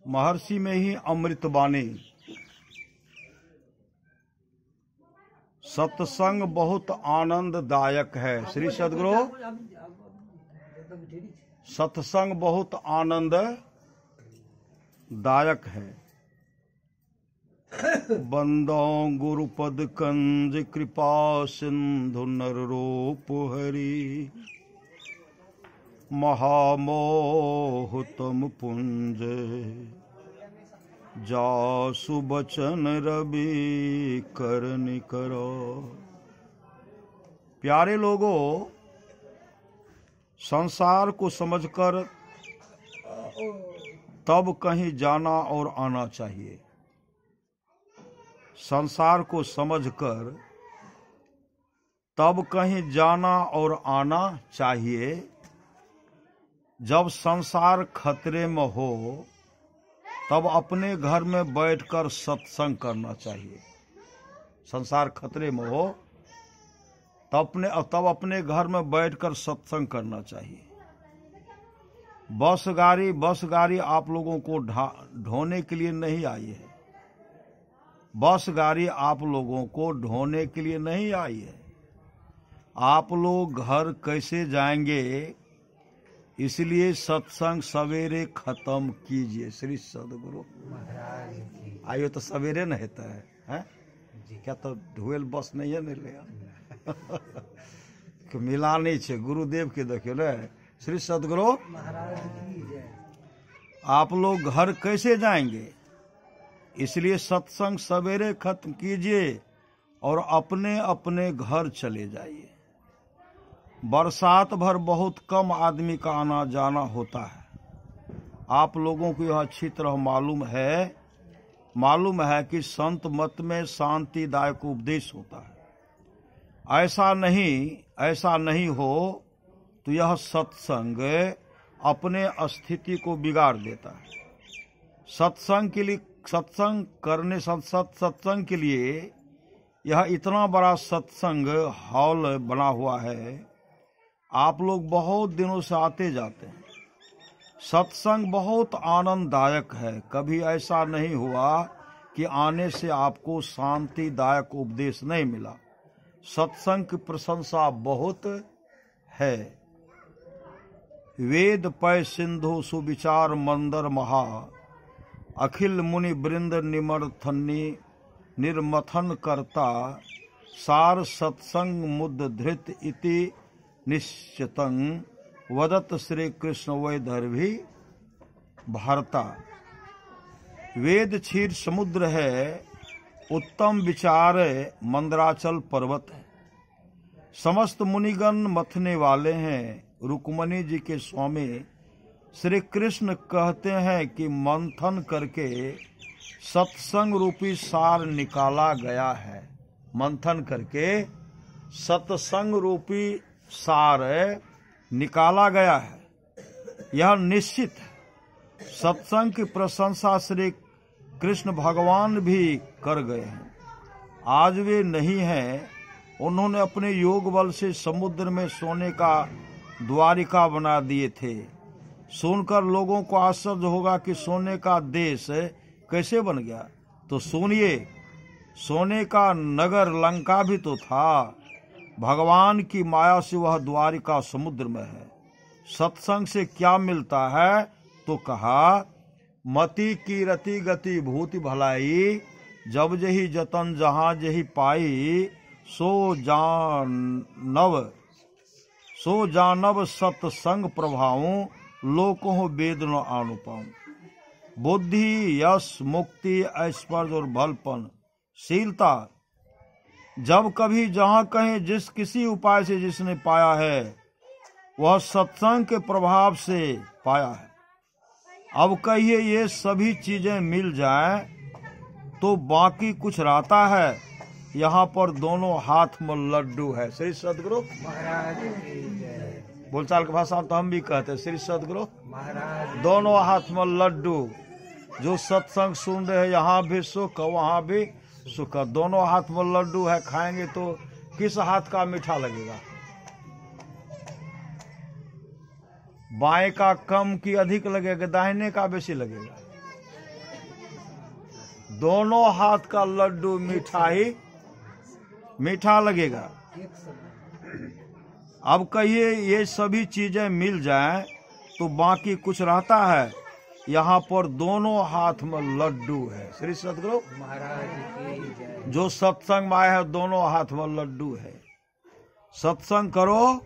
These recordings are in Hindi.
महर्षि में ही अमृतवाणी। सत्संग बहुत आनंददायक है। श्री सद्गुरु, सत्संग बहुत आनंददायक है। बंदो गुरुपद कंज कृपा सिंधु नर रूप हरि, महामोह तम पुंज जासु बचन रवि करनि करो। प्यारे लोगों, संसार को समझकर तब कहीं जाना और आना चाहिए। संसार को समझकर तब कहीं जाना और आना चाहिए। जब संसार खतरे में हो तब अपने घर में बैठकर सत्संग करना चाहिए। संसार खतरे में हो तब अपने घर में बैठकर सत्संग करना चाहिए। बस गाड़ी आप लोगों को ढोने के लिए नहीं आई है। बस गाड़ी आप लोगों को ढोने के लिए नहीं आई है। आप लोग घर कैसे जाएंगे, इसलिए सत्संग सवेरे खत्म कीजिए। श्री सद्गुरु आइयो तो सवेरे न होता है क्या? तो ढुएल बस नहीं है ले मिला नहीं छे गुरुदेव के देखियो ना। श्री सद्गुरु, आप लोग घर कैसे जाएंगे, इसलिए सत्संग सवेरे खत्म कीजिए और अपने अपने घर चले जाइए। बरसात भर बहुत कम आदमी का आना जाना होता है। आप लोगों को यह अच्छी तरह मालूम है कि संत मत में शांतिदायक उपदेश होता है। ऐसा नहीं हो तो यह सत्संग अपने स्थिति को बिगाड़ देता है। सत्संग के लिए यह इतना बड़ा सत्संग हॉल बना हुआ है। आप लोग बहुत दिनों से आते जाते हैं। सत्संग बहुत आनंददायक है। कभी ऐसा नहीं हुआ कि आने से आपको शांतिदायक उपदेश नहीं मिला। सत्संग की प्रशंसा बहुत है। वेद पै सिंधु सुविचार मंदर महा, अखिल मुनि वृंद निर्मथन करता, सार सत्संग मुद धृत इति निश्चितं, वदत श्री कृष्ण वैदर्भी भारता। वेद क्षीर समुद्र है, उत्तम विचार मंदराचल पर्वत है। समस्त मुनिगण मथने वाले हैं। रुक्मणी जी के स्वामी श्री कृष्ण कहते हैं कि मंथन करके सत्संग रूपी सार निकाला गया है। मंथन करके सत्संग रूपी सार निकाला गया है, यह निश्चित है। सत्संग की प्रशंसा श्री कृष्ण भगवान भी कर गए हैं। आज वे नहीं हैं। उन्होंने अपने योग बल से समुद्र में सोने का द्वारिका बना दिए थे। सुनकर लोगों को आश्चर्य होगा कि सोने का देश कैसे बन गया। तो सुनिए, सोने का नगर लंका भी तो था। भगवान की माया से वह द्वारिका समुद्र में है। सत्संग से क्या मिलता है? तो कहा, मति की रति गति भूति भलाई, जब जही जतन जहां जही पाई, सो जानव सत्संग प्रभावों, लोको वेद न अनुपम। बुद्धि यश मुक्ति ऐश्वर्य और बलपन शीलता, जब कभी जहां कहीं जिस किसी उपाय से जिसने पाया है, वह सत्संग के प्रभाव से पाया है। अब कहिए ये सभी चीजें मिल जाएं तो बाकी कुछ रहता है। यहाँ पर दोनों हाथ में लड्डू है। श्री सद्गुरु महाराज की जय। बोलचाल की भाषा तो हम भी कहते हैं श्री सद्गुरु महाराज। दोनों हाथ में लड्डू, जो सत्संग सुन रहे हैं यहाँ भी सुख वहाँ भी सुख। दोनों हाथ में लड्डू है, खाएंगे तो किस हाथ का मीठा लगेगा? बाएं का कम की अधिक लगेगा, दाहिने का बेसी लगेगा? दोनों हाथ का लड्डू मीठा ही मीठा लगेगा। अब कहिए ये सभी चीजें मिल जाएं तो बाकी कुछ रहता है? यहाँ पर दोनों हाथ में लड्डू है। श्री सद्गुरु महाराज की जय। जो सत्संग में आए हैं दोनों हाथ में लड्डू है। सत्संग करो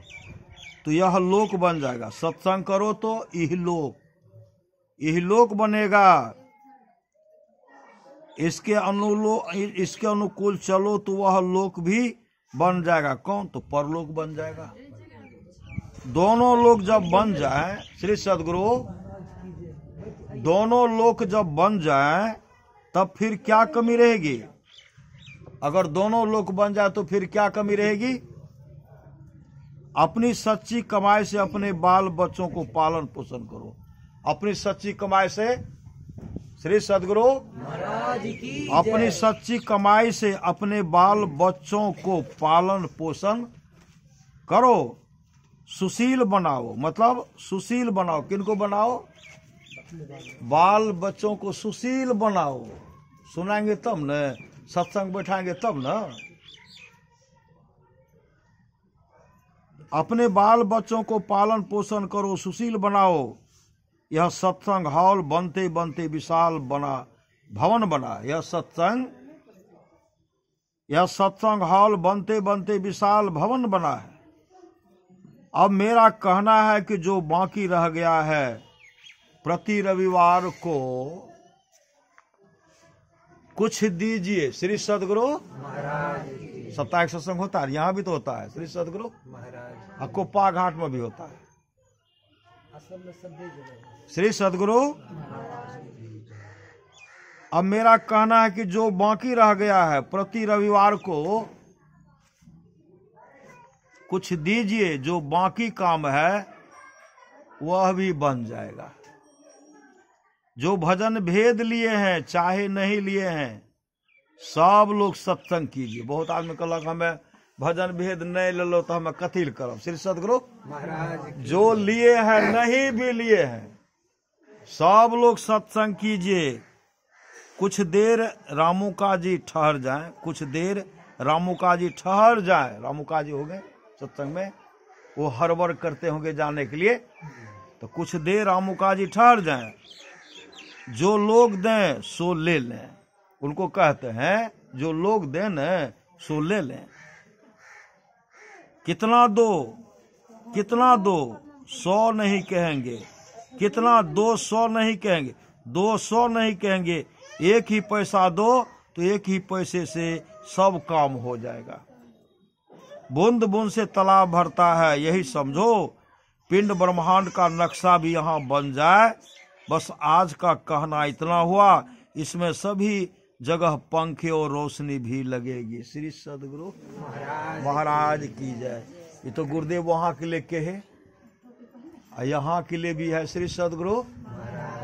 तो यह लोक बन जाएगा, सत्संग करो तो इहलोक बनेगा। इसके अनुकूल चलो तो वह लोक भी बन जाएगा। कौन? तो परलोक बन जाएगा। दोनों लोग जब बन जाए, श्री सद्गुरु, दोनों लोग जब बन जाए तब फिर क्या कमी रहेगी? अगर दोनों लोग बन जाए तो फिर क्या कमी रहेगी? अपनी सच्ची कमाई से अपने बाल बच्चों को पालन पोषण करो। अपनी सच्ची कमाई से, श्री सद्गुरु महाराज की अपनी सच्ची कमाई से अपने बाल बच्चों को पालन पोषण करो। सुशील बनाओ, मतलब सुशील बनाओ। किनको बनाओ? बाल बच्चों को सुशील बनाओ। सुनाएंगे तब न, सत्संग बैठाएंगे तब न। अपने बाल बच्चों को पालन पोषण करो, सुशील बनाओ। यह सत्संग हॉल बनते बनते विशाल बना, भवन बना। यह सत्संग हॉल बनते बनते विशाल भवन बना है। अब मेरा कहना है कि जो बाकी रह गया है, प्रति रविवार को कुछ दीजिए। श्री सद्गुरु महाराज की साप्ताहिक सत्संग होता है, यहाँ भी तो होता है। श्री सद्गुरु महाराज कोप्पा घाट में भी होता है। असल में सब जगह। श्री सद्गुरु अब मेरा कहना है कि जो बाकी रह गया है, प्रति रविवार को कुछ दीजिए। जो बाकी काम है वह भी बन जाएगा। जो भजन भेद लिए हैं चाहे नहीं लिए हैं, सब लोग सत्संग कीजिए। बहुत आदमी कहलक हमें भजन भेद नहीं ले लो तो हमें कथी करब। श्री सद्गुरु महाराज जो लिए हैं नहीं भी लिए हैं, सब लोग सत्संग कीजिए। कुछ देर रामुका जी ठहर जाएं, कुछ देर रामुका जी ठहर जाएं। रामुका जी हो गए सत्संग में, वो हड़बड़ करते होंगे जाने के लिए, तो कुछ देर रामुका जी ठहर जाएं। जो लोग दें सो ले लें। उनको कहते हैं जो लोग दें न सो ले लें। कितना दो, कितना दो, 100 नहीं कहेंगे। कितना 200 नहीं कहेंगे, 200 नहीं कहेंगे। एक ही पैसा दो तो एक ही पैसे से सब काम हो जाएगा। बूंद बूंद से तालाब भरता है, यही समझो। पिंड ब्रह्मांड का नक्शा भी यहाँ बन जाए। बस आज का कहना इतना हुआ। इसमें सभी जगह पंखे और रोशनी भी लगेगी। श्री सद्गुरु महाराज की जय। ये तो गुरुदेव वहाँ के लिए कहे, यहाँ के लिए भी है। श्री सद्गुरु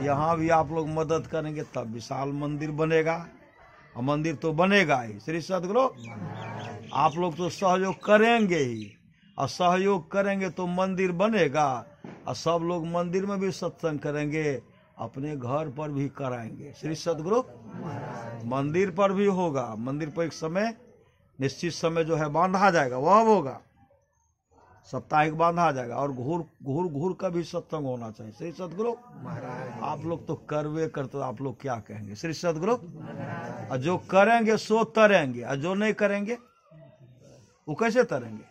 यहाँ भी आप लोग मदद करेंगे तब विशाल मंदिर बनेगा, और मंदिर तो बनेगा ही। श्री सद्गुरु आप लोग तो सहयोग करेंगे ही, और सहयोग करेंगे तो मंदिर बनेगा। और सब लोग मंदिर में भी सत्संग करेंगे, अपने घर पर भी कराएंगे। श्री सद्गुरु मंदिर पर भी होगा। मंदिर पर एक समय, निश्चित समय जो है बांधा जाएगा, वह होगा साप्ताहिक बांधा जाएगा। और घूर का भी सत्संग होना चाहिए। श्री सद्गुरु आप लोग तो करवे करते, तो आप लोग क्या कहेंगे? श्री सद्गुरु और जो करेंगे सो तरेंगे, और जो नहीं करेंगे वो कैसे तरेंगे?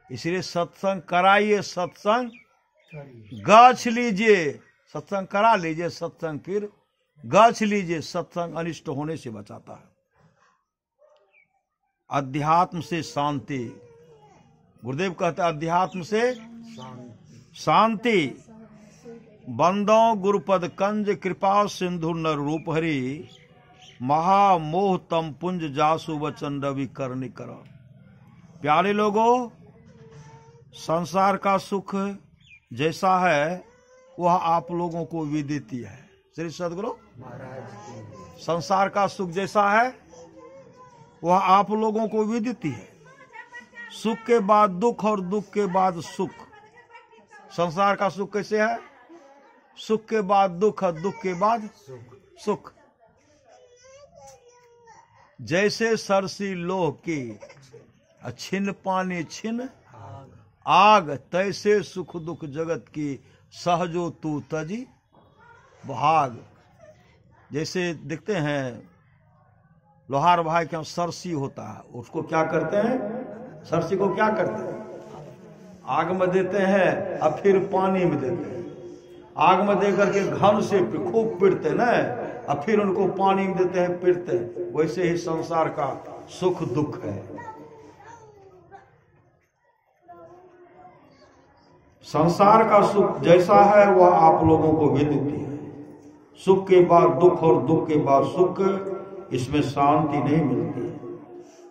इसलिए सत्संग कराइए, सत्संग गाछ लीजिए, सत्संग करा लीजिए, सत्संग फिर गाछ लीजिए। सत्संग अनिष्ट होने से बचाता है। अध्यात्म से शांति, गुरुदेव कहते हैं अध्यात्म से शांति। बंदो गुरुपद कंज कृपा सिंधु नर रूप हरि, महामोह तम पुंज जासु वचन रवि करनि कर। प्यारे लोगों, संसार का सुख जैसा है वह आप लोगों को विदित है। श्री सद्गुरु संसार का सुख जैसा है वह आप लोगों को विदित है। सुख के बाद दुख और दुख के बाद सुख। संसार का सुख कैसे है? सुख के बाद दुख और दुख के बाद सुख। जैसे सरसी लोह की छिन पानी छिन आग, तैसे सुख दुख जगत की सहजो तू तजी भाग। जैसे देखते हैं लोहार भाई के यहाँ सरसी होता है, उसको क्या करते हैं, सरसी को क्या करते हैं, आग में देते हैं और फिर पानी में देते हैं। आग में दे करके घन से खूब पीटते ना, और फिर उनको पानी में देते हैं, पीटते हैं। वैसे ही संसार का सुख दुख है। संसार का सुख जैसा है वह आप लोगों को विदित है। सुख के बाद दुख और दुख के बाद सुख, इसमें शांति नहीं मिलती है।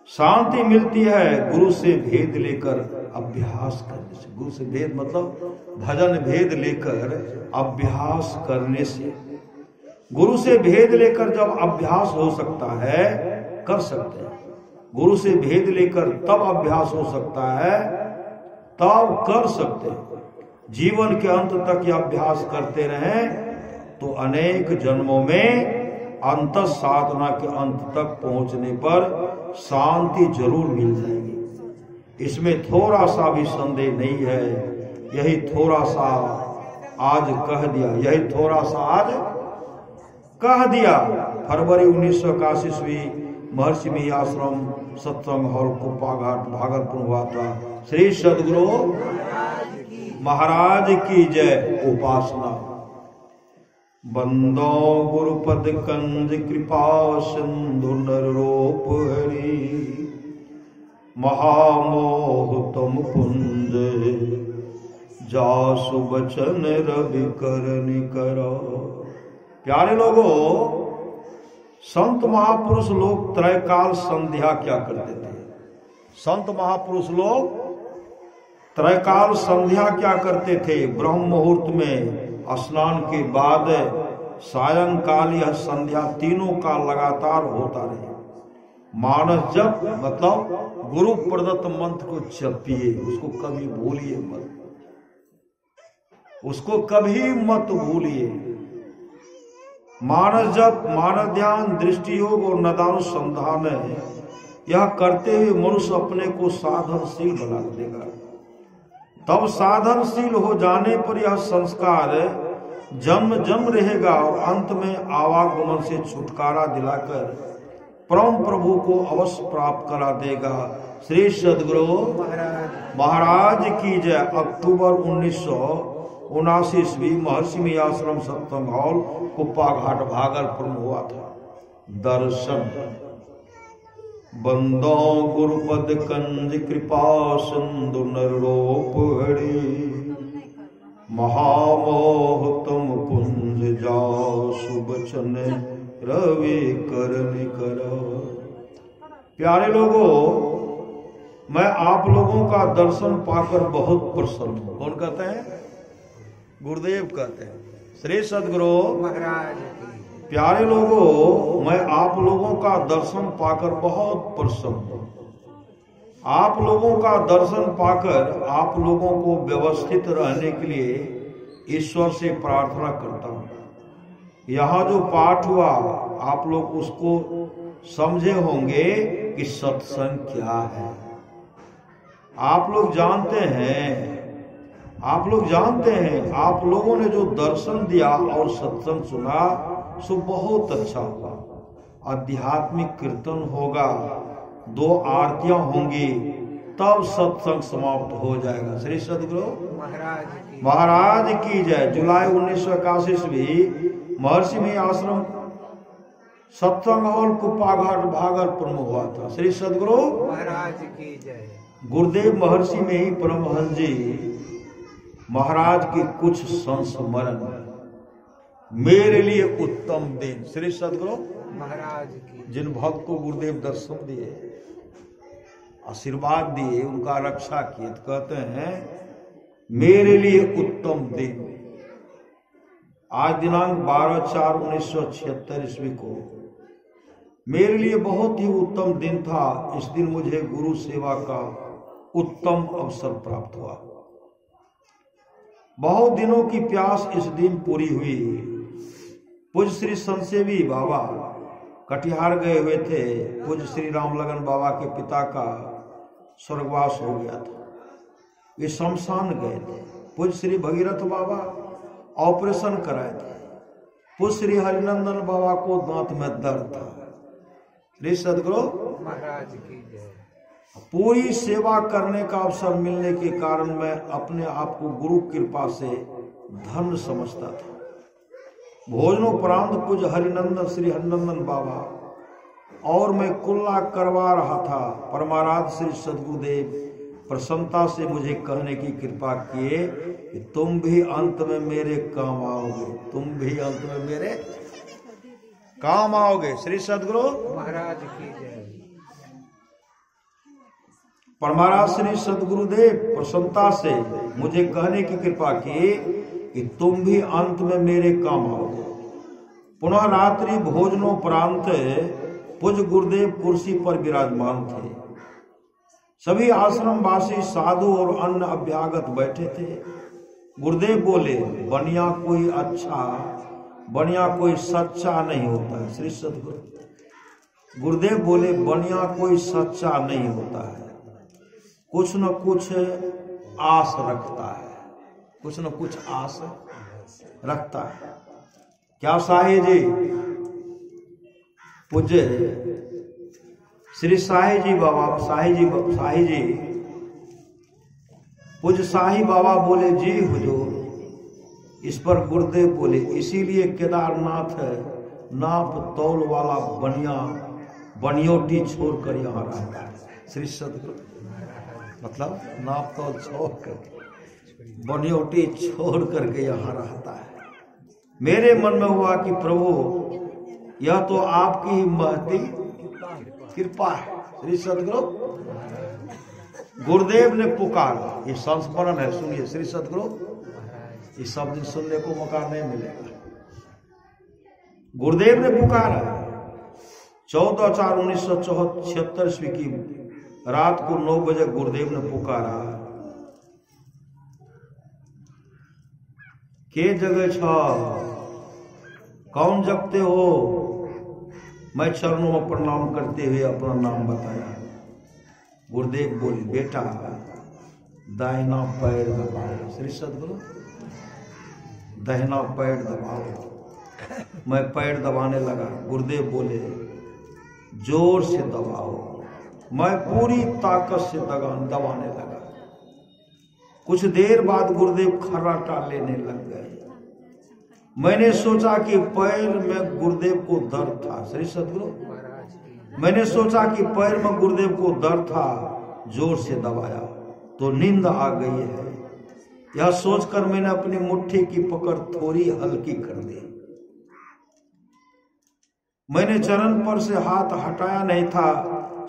शांति मिलती है गुरु से भेद लेकर अभ्यास करने से। गुरु से भेद मतलब भजन भेद लेकर अभ्यास करने से। गुरु से भेद लेकर जब अभ्यास हो सकता है, कर सकते हैं। गुरु से भेद लेकर तब अभ्यास हो सकता है, तब कर सकते हैं। जीवन के अंत तक यह अभ्यास करते रहें तो अनेक जन्मों में अंत साधना के अंत तक पहुंचने पर शांति जरूर मिल जाएगी। इसमें थोड़ा सा भी संदेह नहीं है। यही थोड़ा सा आज कह दिया, यही थोड़ा सा आज कह दिया। फरवरी 1981 ईस्वी महर्षि में आश्रम सत्संग हॉल कुप्पा घाट भागलपुर हुआ था। श्री सदगुरु महाराज की जय। उपासना बंदो गुरुपद कंज कृपा सिंधु नर रूप हरि महामोह तम कुंज जासु बचन रवि करनि करो। प्यारे लोगों, संत महापुरुष लोग त्रैकाल संध्या क्या करते थे? संत महापुरुष लोग त्रैकाल संध्या क्या करते थे? ब्रह्म मुहूर्त में स्नान के बाद सायंकाल यह संध्या तीनों का लगातार होता रहे। मानस जप मतलब गुरु प्रदत्त मंत्र को जपिए, उसको कभी भूलिए मत, उसको कभी मत भूलिए। मानस जप, मानस ध्यान, दृष्टि योग और नदानुसंधान है। यह करते हुए मनुष्य अपने को साधनशील बना देगा। तब साधनशील हो जाने पर यह संस्कार जन्म जन्म रहेगा और अंत में आवागमन से छुटकारा दिलाकर परम प्रभु को अवश्य प्राप्त करा देगा। श्री सदगुरु महाराज की जय। अक्टूबर 1979 ईस्वी महर्षि में आश्रम सत्संग हॉल कुप्पा घाट भागलपुर में हुआ था। दर्शन बंदो गुरुपद कंज कृपा सिंधु नर रूप हरि महामोह तम कुंज जासु बचन रवि करनि करो। प्यारे लोगों, मैं आप लोगों का दर्शन पाकर बहुत प्रसन्न हूं। कौन कहते हैं? गुरुदेव कहते हैं। श्री सदगुरु महाराज। प्यारे लोगों, मैं आप लोगों का दर्शन पाकर बहुत प्रसन्न हूं। आप लोगों का दर्शन पाकर आप लोगों को व्यवस्थित रहने के लिए ईश्वर से प्रार्थना करता हूं। यहाँ जो पाठ हुआ आप लोग उसको समझे होंगे कि सत्संग क्या है। आप लोग जानते हैं, आप लोगों ने जो दर्शन दिया और सत्संग सुना सो बहुत अच्छा हुआ। आध्यात्मिक कीर्तन होगा, 2 आरतियां होंगी, तब सत्संग समाप्त हो जाएगा। श्री सदगुरु महाराज की जय। जुलाई 1981 ईस्वी महर्षि में आश्रम सत्संग हॉल कुप्पा घाट भागलपुर में हुआ था। श्री सदगुरु महाराज की जय। गुरुदेव महर्षि में ही परमहंस जी महाराज की कुछ संस्मरण मेरे लिए उत्तम दिन। श्री सदगुरु महाराज की। जिन भक्त को गुरुदेव दर्शन दिए, आशीर्वाद दिए, उनका रक्षा किए, तो कहते हैं मेरे लिए उत्तम दिन। आज दिनांक 12/4/1976 ईस्वी को मेरे लिए बहुत ही उत्तम दिन था। इस दिन मुझे गुरु सेवा का उत्तम अवसर प्राप्त हुआ। बहुत दिनों की प्यास इस दिन पूरी हुई। पूज्य श्री संतसेवी बाबा कटिहार गए हुए थे। पूज्य श्री राम लगन बाबा के पिता का स्वर्गवास हो गया था, वे शमशान गए थे। पूज्य श्री भगीरथ बाबा ऑपरेशन कराए थे। पूज्य श्री हरिनंदन बाबा को दांत में दर्द था। श्री सदगुरु महाराज की जय। पूरी सेवा करने का अवसर मिलने के कारण मैं अपने आप को गुरु कृपा से धन्य समझता था। भोजनोपरांत पूज्य हरिनंदन श्री हरिनंदन बाबा और मैं कुल्ला करवा रहा था। परमाराध्य श्री सद्गुरुदेव प्रसन्नता से मुझे कहने की कृपा किए कि तुम भी अंत में मेरे काम आओगे, तुम भी अंत में मेरे काम आओगे। श्री सद्गुरु महाराज की जय। परमाराज श्री सद्गुरुदेव प्रसन्नता से मुझे कहने की कृपा की कि तुम भी अंत में मेरे काम आओगे। पुनः रात्रि भोजनोपरांत पूज्य गुरुदेव कुर्सी पर विराजमान थे। सभी आश्रमवासी साधु और अन्य अभ्यागत बैठे थे। गुरुदेव बोले, बनिया कोई अच्छा, बनिया कोई सच्चा नहीं होता है। श्री सद्गुरु गुरुदेव बोले, बनिया कोई सच्चा नहीं होता है, कुछ न कुछ आस रखता है, कुछ न कुछ आस रखता है। क्या साही जी, पूज्य श्री साही जी बाबा, साही जी पूज्य साही बाबा बोले, जी हुजूर। इस पर गुरुदेव बोले, इसीलिए केदारनाथ नाप तौल वाला बनिया बनियोटी छोड़कर यहाँ रहता है। श्री सद्गुरु मतलब नाप तौल छोड़कर बनियोटी छोड़ करके यहाँ रहता है। मेरे मन में हुआ कि प्रभु यह तो आपकी ही महती कृपा है। श्री सद्गुरु गुरुदेव ने पुकारा, ये संस्मरण है, सुनिए। श्री सद्गुरु ये सब दिन सुनने को मौका नहीं मिलेगा। गुरुदेव ने पुकारा 14/4/1976 ईस्वी की रात को 9 बजे गुरुदेव ने पुकारा, के जगह छ, कौन जगते हो। मैं चरणों में प्रणाम करते हुए अपना नाम बताया। गुरुदेव बोले, बेटा दाहिना पैर दबाओ। श्री सद्गुरु दाहिना पैर दबाओ। मैं पैर दबाने लगा। गुरुदेव बोले, जोर से दबाओ। मैं पूरी ताकत से दबाने लगा। कुछ देर बाद गुरुदेव खर्राटा लेने लग गए। मैंने सोचा कि पैर में गुरुदेव को दर्द था। श्री सद्गुरु मैंने सोचा कि पैर में गुरुदेव को दर्द था। जोर से दबाया तो नींद आ गई है। यह सोचकर मैंने अपनी मुट्ठी की पकड़ थोड़ी हल्की कर दी। मैंने चरण पर से हाथ हटाया नहीं था,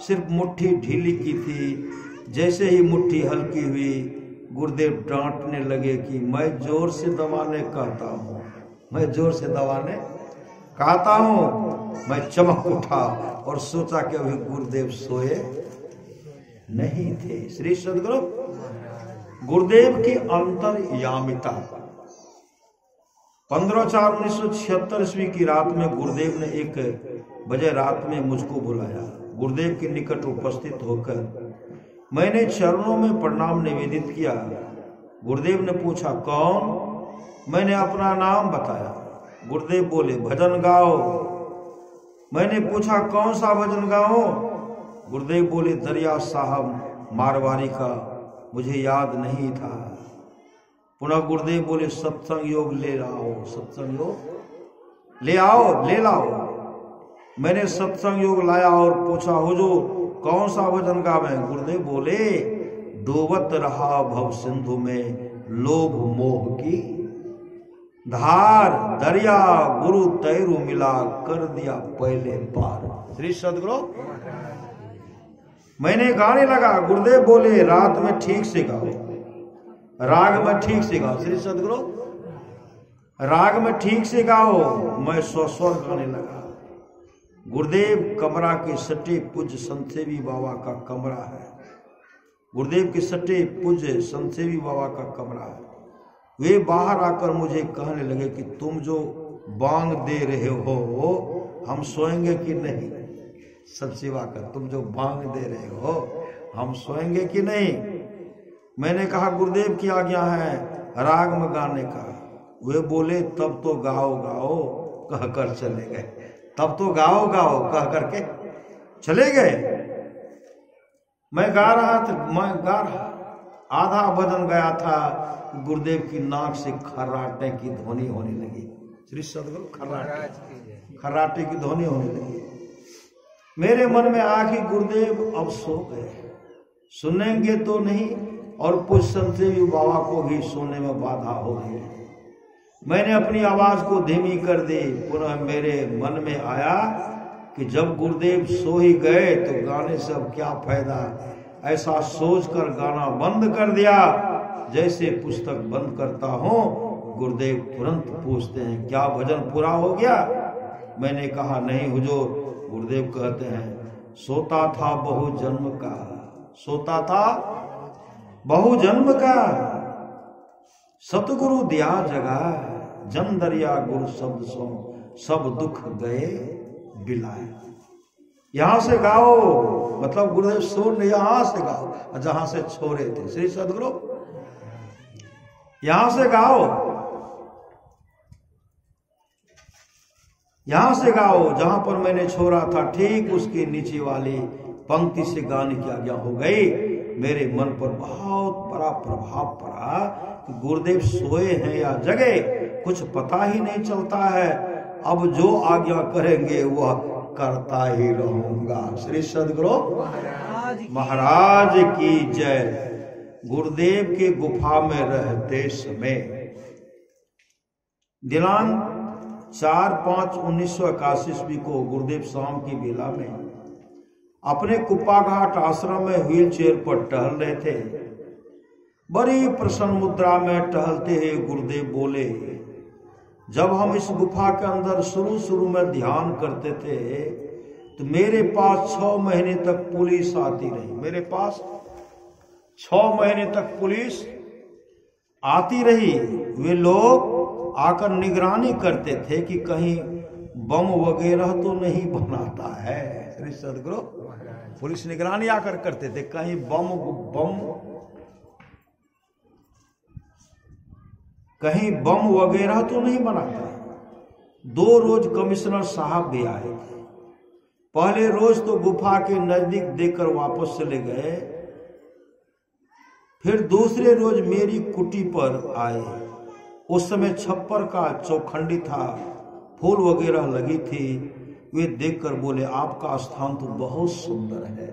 सिर्फ मुट्ठी ढीली की थी। जैसे ही मुट्ठी हल्की हुई, गुरुदेव डांटने लगे कि मैं जोर से दबाने कहता हूं, मैं जोर से दबाने कहता हूं। मैं चमक उठा और सोचा कि अभी गुरुदेव सोए नहीं थे। श्री सद्गुरु गुरुदेव की अंतर्यामिता। 15/4/1976 ईस्वी की रात में गुरुदेव ने 1 बजे रात में मुझको बुलाया। गुरुदेव के निकट उपस्थित होकर मैंने चरणों में प्रणाम निवेदित किया। गुरुदेव ने पूछा, कौन? मैंने अपना नाम बताया। गुरुदेव बोले, भजन गाओ। मैंने पूछा, कौन सा भजन गाओ? गुरुदेव बोले, दरिया साहब मारवाड़ी का, मुझे याद नहीं था। पुनः गुरुदेव बोले, सत्संग योग ले आओ, सत्संग योग ले आओ, ले लाओ। मैंने सत्संग योग लाया और पूछा, हुजूर कौन सा भजन गावे? गुरुदेव बोले, डूबत रहा भव सिंधु में लोभ मोह की धार, दरिया गुरु तैरू मिला कर दिया पहले पार। श्री सद्गुरु मैंने गाने लगा। गुरुदेव बोले, रात में ठीक से गाओ, राग में ठीक से गाओ। श्री सद्गुरु राग में ठीक से गाओ। मैं स्वर गाने लगा। गुरुदेव कमरा के सटे पूज्य संतसेवी बाबा का कमरा है। गुरुदेव के सटे पूज्य संतसेवी बाबा का कमरा है। वे बाहर आकर मुझे कहने लगे कि तुम जो बांग दे रहे हो हम सोएंगे कि नहीं? सब सेवा कर, तुम जो भांग दे रहे हो, हम सोएंगे कि नहीं? मैंने कहा गुरुदेव की आज्ञा है राग में गाने का। वे बोले तब तो गाओ गाओ कहकर चले गए। तब तो गाओ गाओ कह करके चले गए। मैं गा रहा आधा भजन गया था, गुरुदेव की नाक से खर्राटे की ध्वनि होने लगी। श्री सदगुरु खर्राटे की ध्वनि होने लगी। मेरे मन में आखिर गुरुदेव अब सो गए, सुनेंगे तो नहीं, और पुष्सन से भी बाबा को भी सोने में बाधा हो गई। मैंने अपनी आवाज को धीमी कर दी। पुनः मेरे मन में आया कि जब गुरुदेव सो ही गए तो गाने से अब क्या फायदा। ऐसा सोचकर गाना बंद कर दिया। जैसे पुस्तक बंद करता हूँ, गुरुदेव तुरंत पूछते हैं क्या भजन पूरा हो गया? मैंने कहा नहीं हुजूर। गुरुदेव कहते हैं सोता था बहु जन्म का, सोता था बहु जन्म का, सतगुरु दिया जगा, जन दरिया गुरु शब्द सो, सब दुख गए बिलाए। यहां से गाओ, मतलब गुरुदेव सोन यहां से गाओ, जहां से छोड़े थे श्री सदगुरु, यहां से गाओ, यहां से गाओ जहां पर मैंने छोड़ा था। ठीक उसके नीचे वाली पंक्ति से गाने की आज्ञा हो गई। मेरे मन पर बहुत बड़ा प्रभाव पड़ा कि गुरुदेव सोए हैं या जगे कुछ पता ही नहीं चलता है। अब जो आज्ञा करेंगे वह करता ही रहूंगा। श्री सदगुरु महाराज की जय। गुरुदेव के गुफा में रहते समय दिनांक 4/5/1981 ईस्वी को गुरुदेव शाम की बेला में अपने कुप्पा घाट आश्रम में व्हील चेयर पर टहल रहे थे। बड़ी प्रसन्न मुद्रा में टहलते हुए गुरुदेव बोले, जब हम इस गुफा के अंदर शुरू में ध्यान करते थे तो मेरे पास 6 महीने तक पुलिस आती रही। मेरे पास 6 महीने तक पुलिस आती रही। वे लोग आकर निगरानी करते थे कि कहीं बम वगैरह तो नहीं बनाता है। श्री सदगुरु पुलिस निगरानी आकर करते थे कहीं बम वगैरह तो नहीं बनाता। 2 रोज कमिश्नर साहब भी आए थे। पहले रोज तो गुफा के नजदीक देकर वापस चले गए। फिर दूसरे रोज मेरी कुटी पर आए। उस समय छप्पर का चौखंडी था, फूल वगैरह लगी थी। वे देखकर बोले, आपका स्थान तो बहुत सुंदर है,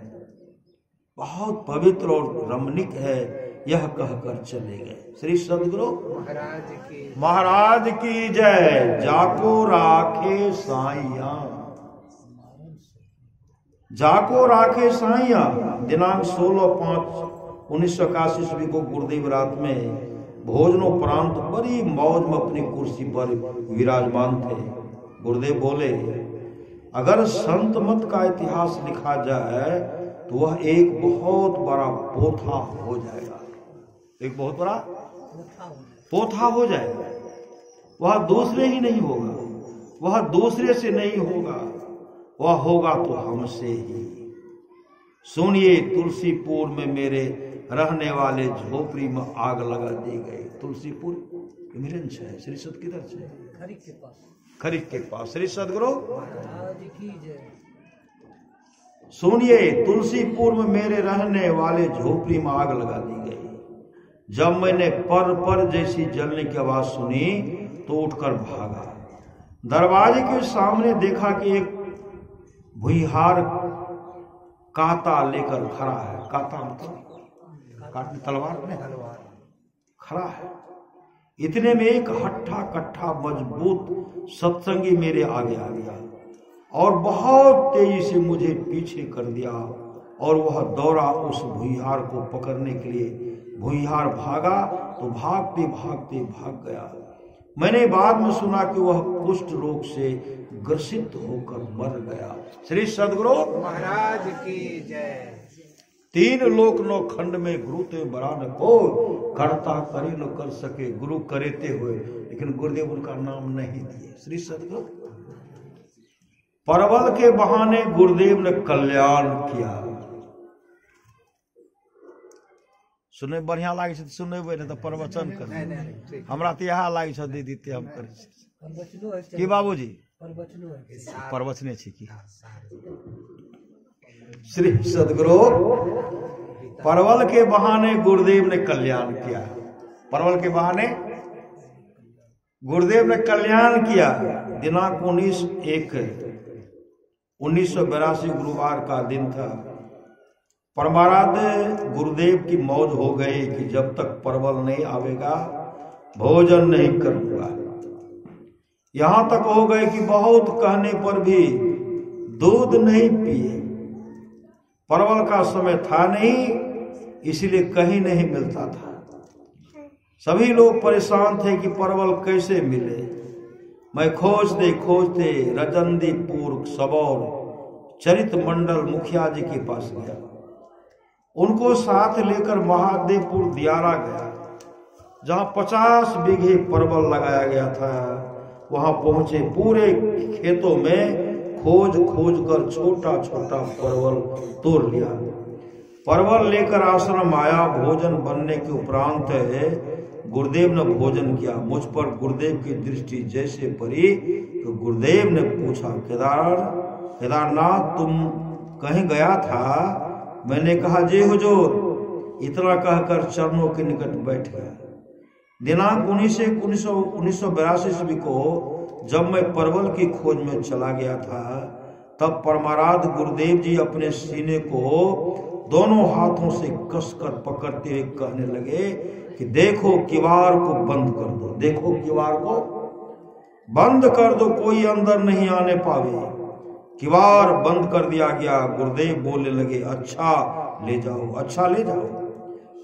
बहुत पवित्र और रमणीक है। यह कहकर चले गए। श्री सदगुरु महाराज की जय। जाको राखे साइया, जाको राखे साइया। दिनांक 16/5/1981 ईस्वी को गुरुदेव रात में भोजनोपरांत बड़ी मौज में अपनी कुर्सी पर विराजमान थे। गुरुदेव बोले, अगर संत मत का इतिहास लिखा जाए तो वह एक बहुत बड़ा पोथा हो जाएगा। एक बहुत बड़ा पोथा हो जाएगा। वह दूसरे ही नहीं होगा, वह दूसरे से नहीं होगा, वह होगा तो हमसे ही। सुनिए, तुलसीपुर में मेरे रहने वाले झोपड़ी में आग लगा दी गई। तुलसीपुर मिरंज है। श्री सत किधर से? खरीक के पास। श्री सदगुरु सुनिए, तुलसीपुर में मेरे रहने वाले झोपड़ी में आग लगा दी गई। जब मैंने पर जैसी जलने की आवाज सुनी तो उठकर भागा। दरवाजे के सामने देखा कि एक भुइहार कांता लेकर खड़ा है। कांता मतलब काटने तलवार में खड़ा है। इतने में एक हट्ठा कट्ठा मजबूत सत्संगी मेरे आगे आ गया और बहुत तेजी से मुझे पीछे कर दिया, और वह दौड़ा उस भुइहार को पकड़ने के लिए। भुइहार भागा तो भागते भागते भाग गया। मैंने बाद में सुना कि वह कुष्ठ रोग से ग्रसित होकर मर गया। श्री सदगुरु महाराज की जय। 3 लोक 9 खंड में गुरु ते बरा न को, करता करी न कर सके गुरु करेते हुए। लेकिन गुरुदेव उनका नाम नहीं दिए। श्री सदगुरु परवल के बहाने गुरुदेव ने कल्याण किया। सुने बढ़िया लागे छै सुनेबै नहीं तो प्रवचन कर। हमरा तो यहाँ लागे छै दीदी ते हम कर की बाबूजी प्रवचने छी की। श्री सदगुरु परवल के बहाने गुरुदेव ने कल्याण किया। परवल के बहाने गुरुदेव ने कल्याण किया। दिनांक 19/1/1982 गुरुवार का दिन था। परमाराध्य गुरुदेव की मौज हो गई कि जब तक परवल नहीं आवेगा भोजन नहीं करूंगा। यहां तक हो गए कि बहुत कहने पर भी दूध नहीं पिए। परवल का समय था नहीं, इसलिए कहीं नहीं मिलता था। सभी लोग परेशान थे कि परवल कैसे मिले। मैं खोजते खोजते रजंदीपुर सबौर चरित मंडल मुखिया जी के पास गया। उनको साथ लेकर महादेवपुर दियारा गया, जहां 50 बीघे परवल लगाया गया था। वहां पहुंचे, पूरे खेतों में खोज खोज कर छोटा छोटा परवल तोड़ लिया। परवल लेकर आश्रम आया। भोजन बनने के उपरांत गुरुदेव ने भोजन किया। मुझ पर गुरुदेव की दृष्टि जैसे पड़ी तो गुरुदेव ने पूछा, केदारनाथ तुम कहीं गया था? मैंने कहा जी हुजूर। इतना कहकर चरणों के निकट बैठ गया। दिनांक 1982 ईस्वी को जब मैं परवल की खोज में चला गया था, तब परमाराध्य गुरुदेव जी अपने सीने को दोनों हाथों से कसकर पकड़ते हुए कहने लगे कि देखो किवाड़ को बंद कर दो, देखो किवाड़ को बंद कर दो, कोई अंदर नहीं आने पावे। किवाड़ बंद कर दिया गया। गुरुदेव बोलने लगे, अच्छा ले जाओ, अच्छा ले जाओ।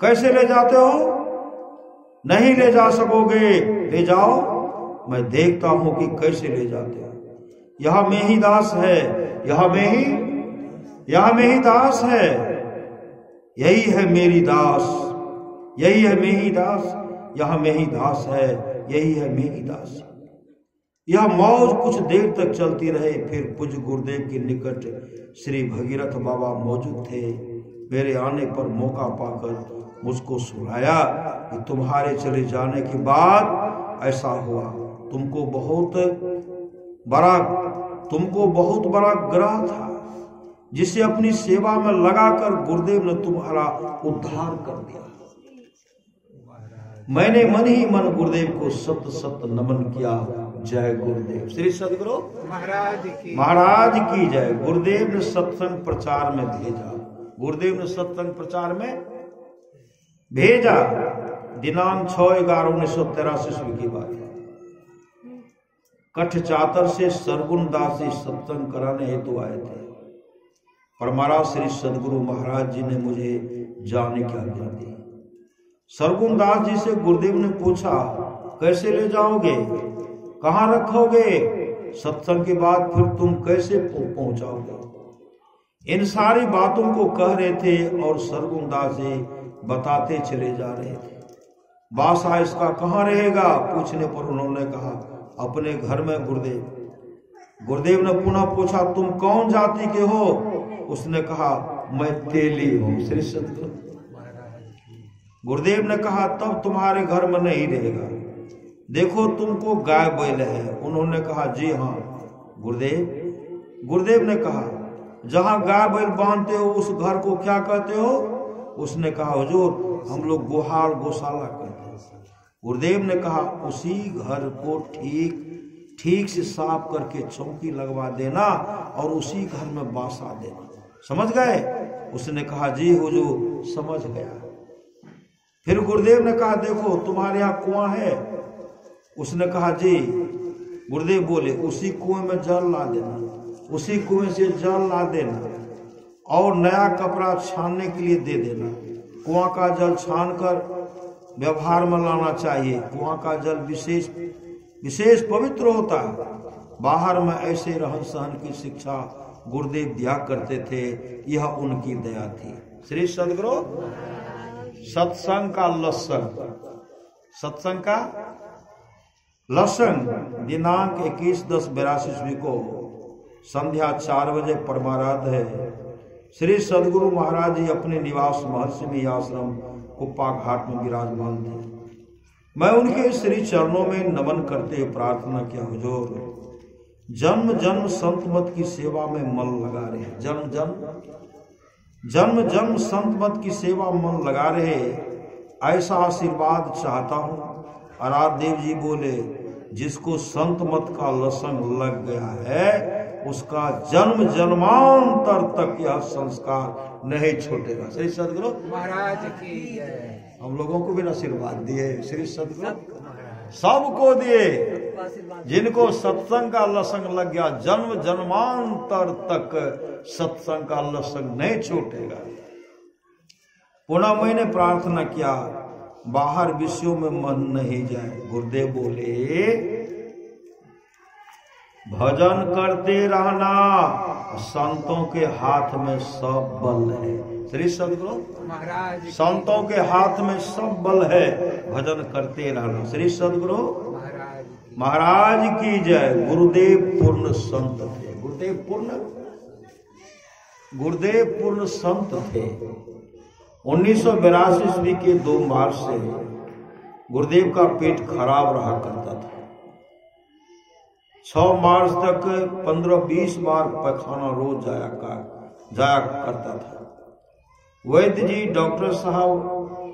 कैसे ले जाते हो? नहीं ले जा सकोगे, ले जाओ, मैं देखता हूं कि कैसे ले जाते हो। यहां में ही दास है, यहां में ही दास है, यही है मेरी दास, यही है मेरी दास, यहां में ही दास है, यही है मेरी दास। यह मौज कुछ देर तक चलती रहे। फिर पूज्य गुरुदेव के निकट श्री भगीरथ बाबा मौजूद थे। मेरे आने पर मौका पाकर मुझको सुनाया कि तुम्हारे चले जाने के बाद ऐसा हुआ। तुमको बहुत बड़ा ग्रह था, जिसे अपनी सेवा में लगाकर गुरुदेव ने तुम्हारा उद्धार कर दिया। मैंने मन ही मन गुरुदेव को सत सत नमन किया। जय गुरुदेव। श्री सदगुरु महाराज की जय। गुरुदेव ने सत्संग प्रचार में भेजा। गुरुदेव ने सत्संग प्रचार में भेजा। दिनांक 6/11/1983 ईस्वी की बात है। कठ चातर से सरगुण दास जी सत्संग कराने हेतु आए थे। परमारा श्री सदगुरु महाराज जी ने मुझे जाने की आज्ञा दी। सरगुण दास जी से गुरुदेव ने पूछा, कैसे ले जाओगे, कहाँ रखोगे? सत्संग के बाद फिर तुम कैसे पहुंचाओगे? इन सारी बातों को कह रहे थे और सरगुण दास जी बताते चले जा रहे थे। बासा इसका कहाँ रहेगा? पूछने पर उन्होंने कहा, अपने घर में गुरुदेव। गुरुदेव ने पुनः पूछा, तुम कौन जाति के हो? उसने कहा, मैं तेली हूं। श्री सदगुरु गुरुदेव ने कहा, तब तुम्हारे घर में नहीं रहेगा। देखो तुमको गाय बैल है। उन्होंने कहा, जी हाँ गुरुदेव। गुरुदेव ने कहा, जहां गाय बैल बांधते हो उस घर को क्या कहते हो? उसने कहा, हुजूर हम लोग गुहाल गौशाला कहते हैं। गुरुदेव ने कहा, उसी घर को ठीक से साफ करके चौकी लगवा देना और उसी घर में बासा देना। समझ गए? उसने कहा, जी हुजूर समझ गया। फिर गुरुदेव ने कहा, देखो तुम्हारे यहाँ कुआं है? उसने कहा, जी। गुरुदेव बोले, उसी कुएं में जल ला देना, उसी कुएं से जल ला देना और नया कपड़ा छानने के लिए दे देना। कुआं का जल छानकर व्यवहार में लाना चाहिए। कुआं का जल विशेष पवित्र होता है। बाहर में ऐसे रहन सहन की शिक्षा गुरुदेव दिया करते थे। यह उनकी दया थी। श्री सदगुरु सत्संग का लसन, सत्संग का लसन दिनांक 21/10/82 ईस्वी को संध्या 4 बजे परमाराध है। श्री सदगुरु महाराज जी अपने निवास महर्षि आश्रम कुप्पा घाट में विराजमान थे। मैं उनके श्री चरणों में नमन करते प्रार्थना किया, हुजूर जन्म जन्म संत मत की सेवा में मन लगा रहे, जन्म जन्म संत मत की सेवा में मन लगा रहे, ऐसा आशीर्वाद चाहता हूँ। आराध्य देव जी बोले, जिसको संत मत का लसंग लग गया है उसका जन्म जन्मांतर तक यह संस्कार नहीं छूटेगा। श्री सदगुरु महाराज की जय। हम लोगों को भी आशीर्वाद दिए श्री सदगुरु, सबको दिए। जिनको सत्संग का लसंग लग गया जन्म जन्मांतर तक सत्संग का लसंग नहीं छूटेगा। पुनः मैंने प्रार्थना किया, बाहर विषयों में मन नहीं जाए। गुरुदेव बोले, भजन करते रहना, संतों के हाथ में सब बल है। श्री सदगुरु महाराज, संतों के हाथ में सब बल है, भजन करते रहना। श्री सदगुरु महाराज की जय। गुरुदेव पूर्ण संत थे, गुरुदेव पूर्ण संत थे। 1982 ईस्वी के 2 मार्च से गुरुदेव का पेट खराब रहा करता था। 6 मार्च तक 15-20 बार पैखाना रोज जाया करता था। वैद्य जी, डॉक्टर साहब,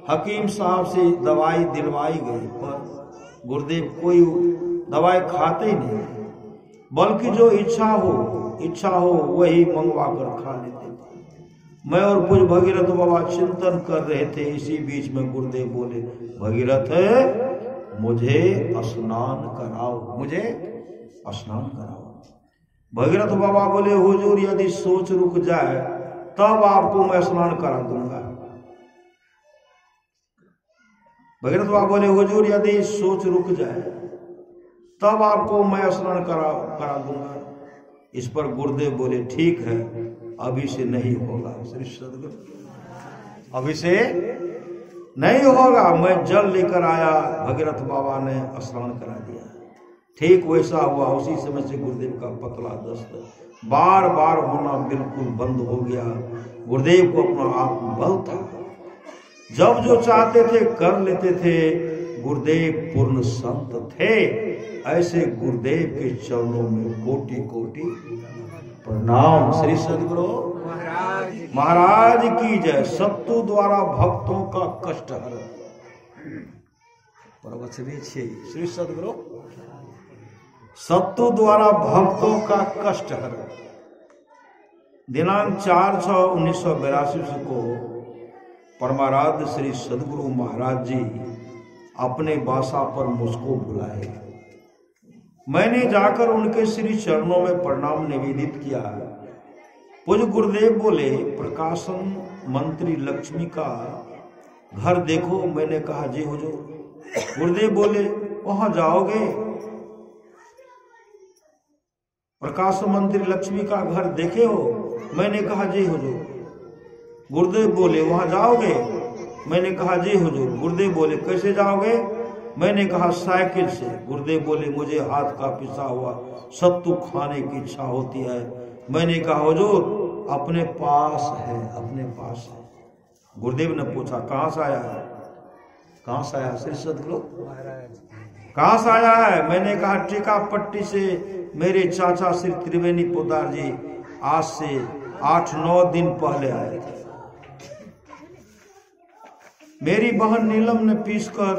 हकीम साहब से दवाई दिलवाई गई, पर गुरुदेव कोई दवाई खाते ही नहीं, बल्कि जो इच्छा हो वही मंगवा कर खा लेते थे। मैं और पूज्य भगीरथ बाबा चिंतन कर रहे थे, इसी बीच में गुरुदेव बोले, भगीरथ मुझे स्नान कराओ, मुझे स्नान कराओ। भगीरथ बाबा बोले, हुजूर यदि सोच रुक जाए तब आपको मैं स्नान करा दूंगा। भगीरथ बाबा बोले, हुजूर यदि सोच रुक जाए तब आपको मैं स्नान करा दूंगा। इस पर गुरुदेव बोले, ठीक है, अभी से नहीं होगा। श्री सदगुरु, अभी से नहीं होगा। मैं जल लेकर आया, भगीरथ बाबा ने स्नान करा दिया। ठीक वैसा हुआ। उसी समय से गुरुदेव का पतला दस्त बार बार होना बिल्कुल बंद हो गया। गुरुदेव को अपना आत्मबल था, जब जो चाहते थे कर लेते थे। गुरुदेव पूर्ण संत थे। ऐसे गुरुदेव के चरणों में कोटि कोटि प्रणाम। श्री सदगुरु महाराज की जय। सत्तु द्वारा भक्तों का कष्ट हर प्रवचने छे। श्री सदगुरु सत्तु द्वारा भक्तों का कष्ट हर। दिनांक 4/6/1982 को परमाराध्य श्री सदगुरु महाराज जी अपने बासा पर मुझको बुलाए। मैंने जाकर उनके श्री चरणों में प्रणाम निवेदित किया। पूज्य गुरुदेव बोले, प्रकाशन मंत्री लक्ष्मी का घर देखो। मैंने कहा, जी हुजूर। गुरुदेव बोले, वहां जाओगे? प्रकाशन मंत्री लक्ष्मी का घर देखे हो? मैंने कहा, जी हुजूर। गुरुदेव बोले, वहां जाओगे? मैंने कहा, जी हुजूर। गुरुदेव बोले, कैसे जाओगे? मैंने कहा, साइकिल से। गुरुदेव बोले, मुझे हाथ का पिसा हुआ सत्तू खाने की इच्छा होती है। मैंने कहा, हुजूर अपने पास है, अपने पास है। गुरुदेव ने पूछा, कहां से आया है? कहां से आया? श्री सदगुरु कहां से आया है? मैंने कहा, टीका पट्टी से मेरे चाचा श्री त्रिवेणी पोदार जी आज से 8-9 दिन पहले आए थे। मेरी बहन नीलम ने पीसकर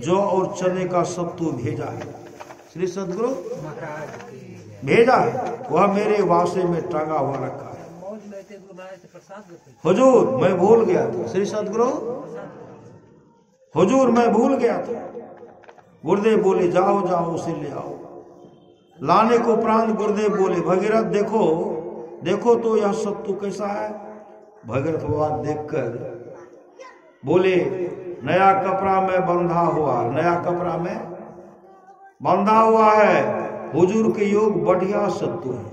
जौ और चने का सत्तू भेजा है। श्री सदगुरु भेजा है, वह मेरे वासे में टांगा हुआ रखा है। हुजूर मैं भूल गया था। श्री सदगुरु हुजूर मैं भूल गया था। गुरुदेव बोले, जाओ जाओ उसे ले आओ। लाने को उपरांत गुरुदेव बोले, भगीरथ देखो देखो तो यह सत्तू कैसा है? भगीरथ बाबा देखकर बोले, नया कपड़ा में बंधा हुआ, नया कपड़ा में बंधा हुआ है। हुजूर के योग बढ़िया सत्तू है।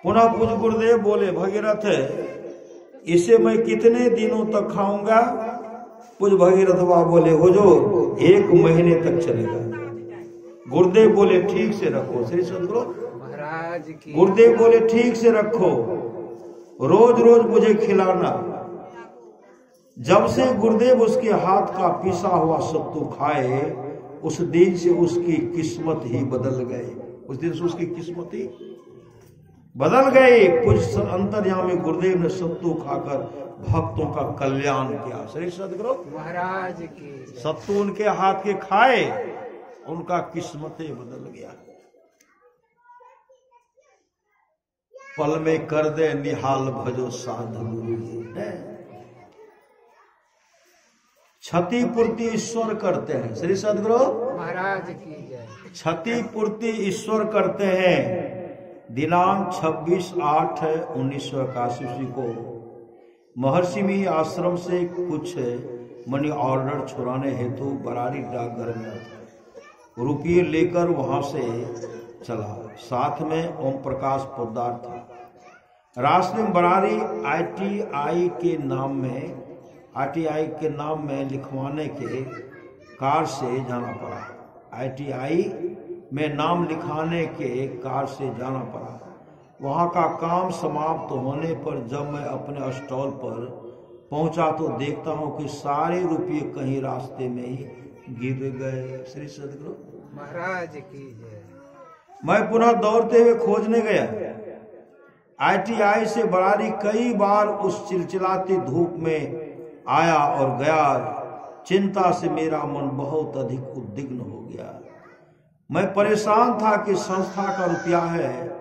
पुनः पूज्य गुरुदेव बोले, भगीरथ इसे मैं कितने दिनों तक खाऊंगा? पूज्य भगीरथ बाबा बोले, हुजूर 1 महीने तक चलेगा। गुरुदेव बोले, ठीक से रखो। श्री सदगुरु महाराज की गुरुदेव बोले ठीक से रखो, रोज रोज मुझे खिलाना। जब से गुरुदेव उसके हाथ का पिसा हुआ सत्तू खाए, उस दिन से उसकी किस्मत ही बदल गई। उस दिन से उसकी किस्मत ही बदल गई। कुछ अंतर्यामी गुरुदेव ने सत्तू खाकर भक्तों का कल्याण किया। श्री सदगुरु महाराज की सत्तू उनके हाथ के खाए, उनका किस्मत ही बदल गया। पल में कर दे निहाल भजो साधु गुरु जी। क्षतिपूर्ति ईश्वर करते हैं। श्री सदगुरु महाराज की जय। क्षतिपूर्ति ईश्वर करते हैं। दिनांक 26/8/1981 को महर्षि में आश्रम से कुछ मनी ऑर्डर छुड़ाने हेतु बरारी डाकघर में था। रुपये लेकर वहां से चला। साथ में ओम प्रकाश पोद्दार था। रास्ते में बरारी ITI के नाम में लिखवाने के कार से जाना पड़ा। ITI में नाम लिखाने के कार से जाना पड़ा। वहां का काम समाप्त होने पर जब मैं अपने स्टॉल पर पहुंचा तो देखता हूं कि सारे रुपये कहीं रास्ते में ही गिर गए। श्री सदगुरु महाराज की जय। मैं पुनः दौड़ते हुए खोजने गया। ITI से बरारी कई बार उस चिलचिलाती धूप में आया और गया। चिंता से मेरा मन बहुत अधिक उद्विग्न हो गया। मैं परेशान था कि संस्था का रुपया है।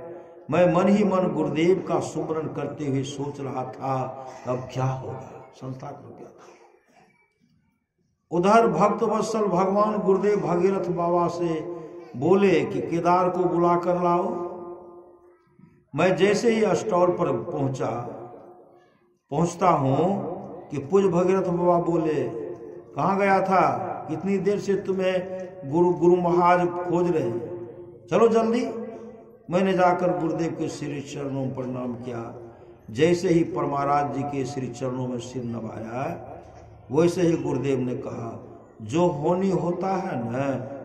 मैं मन ही मन गुरुदेव का सुमरन करते हुए सोच रहा था अब क्या होगा। संस्था का रुपया था। उधर भक्त वत्सल भगवान गुरुदेव भगीरथ बाबा से बोले कि केदार को बुला कर लाओ। मैं जैसे ही स्टॉल पर पहुंचता हूं कि पूज्य भगीरथ बाबा बोले, कहाँ गया था? कितनी देर से तुम्हें गुरु महाराज खोज रहे, चलो जल्दी। मैंने जाकर गुरुदेव के श्री चरणों में प्रणाम किया। जैसे ही परमाराज जी के श्री चरणों में सिर नवाया, वैसे ही गुरुदेव ने कहा, जो होनी होता है न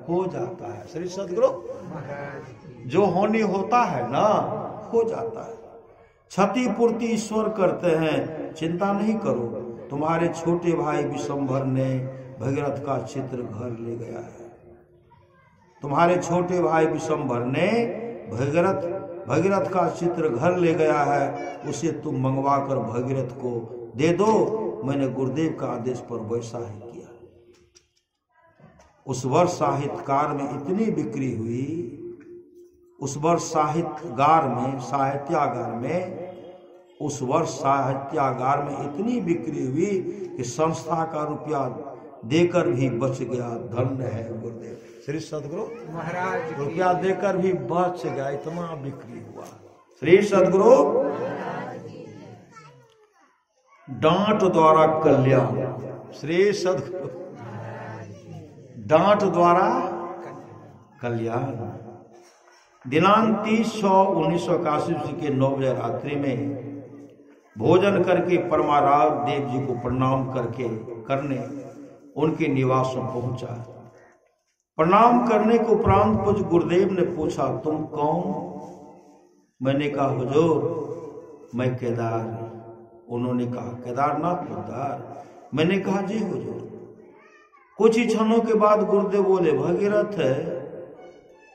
हो जाता है। श्री सदगुरु जो होनी होता है ना हो जाता है। क्षतिपूर्ति ईश्वर करते हैं, चिंता नहीं करो। तुम्हारे छोटे भाई विशंभर ने भगीरथ का चित्र घर ले गया है। तुम्हारे छोटे भाई विशंभर ने भगीरथ का चित्र घर ले गया है। उसे तुम मंगवा कर भगीरथ को दे दो। मैंने गुरुदेव का आदेश पर वैसा ही किया। उस वर्ष साहित्यकार में इतनी बिक्री हुई, उस वर्ष साहित्यागार में इतनी बिक्री हुई कि संस्था का रुपया देकर भी बच गया। धन्य है गुरुदेव। श्री सदगुरु महाराज रुपया देकर भी बच गया, इतना बिक्री हुआ। श्री सदगुरु डांट द्वारा कल्याण। श्री सदगुरु डांट द्वारा कल्याण। दिनांक 30/6/1981 के 9 बजे रात्रि में भोजन करके परमाराव देव जी को प्रणाम करने उनके निवास में पहुंचा। प्रणाम करने के उपरांत पूज्य गुरुदेव ने पूछा, तुम कौन? मैंने कहा, हुजूर मैं केदार। उन्होंने कहा, केदारनाथ पोद्दार? मैंने कहा, जी हुजूर। कुछ ही क्षणों के बाद गुरुदेव बोले, भगीरथ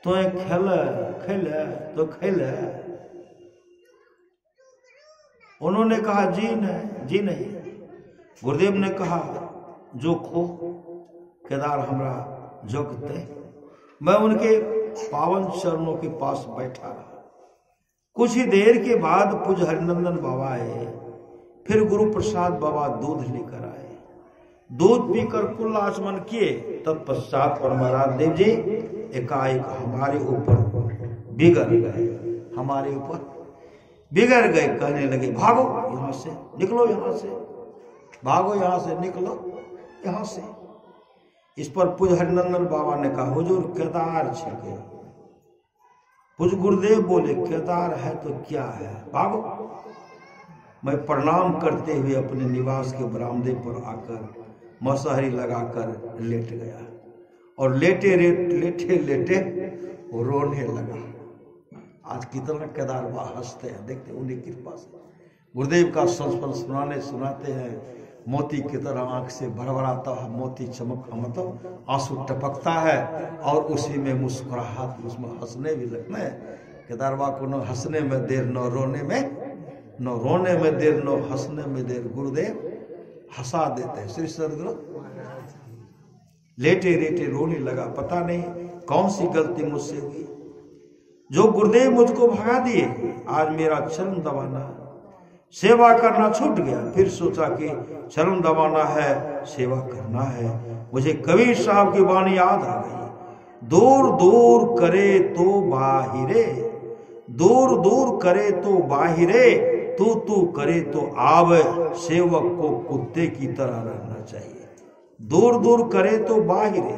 तो खेल। उन्होंने कहा, जी नहीं। गुरुदेव ने कहा, जो खो केदार हमरा जोगते। मैं उनके पावन चरणों के पास बैठा रहा। कुछ ही देर के बाद पूज्य हरिनंदन बाबा आए। फिर गुरु प्रसाद बाबा दूध लेकर आए। दूध पीकर कुल आचमन किए। तत्पश्चात परमाराज देव जी एकाएक हमारे ऊपर बिगड़ गए। कहने लगे, भागो यहाँ से, निकलो यहाँ से, भागो यहाँ से, निकलो यहाँ से। इस पर पूज्य हरिनंदन बाबा ने कहा, हुजूर केदार छिके। पूज्य गुरुदेव बोले, केदार है तो क्या है, भागो। मैं प्रणाम करते हुए अपने निवास के बरामदे पर आकर मसहरी लगाकर लेट गया और लेटे वो रोने लगा। आज कितना केदारवा हंसते हैं, देखते हैं उन्हीं कृपा से। गुरुदेव का संस्मरण सुनाते हैं, मोती की तरह आंख से भरभराता है, मोती चमक मतलब आंसू टपकता है और उसी में मुस्कुराहट, उसमें हंसने भी लगते हैं। केदारवा को न हंसने में देर न रोने में देर न हंसने में देर, गुरुदेव हंसा देते हैं। श्री सदगुरु लेटे लेटे रोने लगा, पता नहीं कौन सी गलती मुझसे हुई जो गुरुदेव मुझको भगा दिए। आज मेरा चरण दबाना, सेवा करना छूट गया। फिर सोचा कि चरण दबाना है, सेवा करना है। मुझे कबीर साहब की वाणी याद आ गई, दूर दूर करे तो बाहिरे, दूर दूर करे तो बाहिरे, तू करे तो आव, सेवक को कुत्ते की तरह रहना चाहिए। दूर दूर करे तो बाहिरे,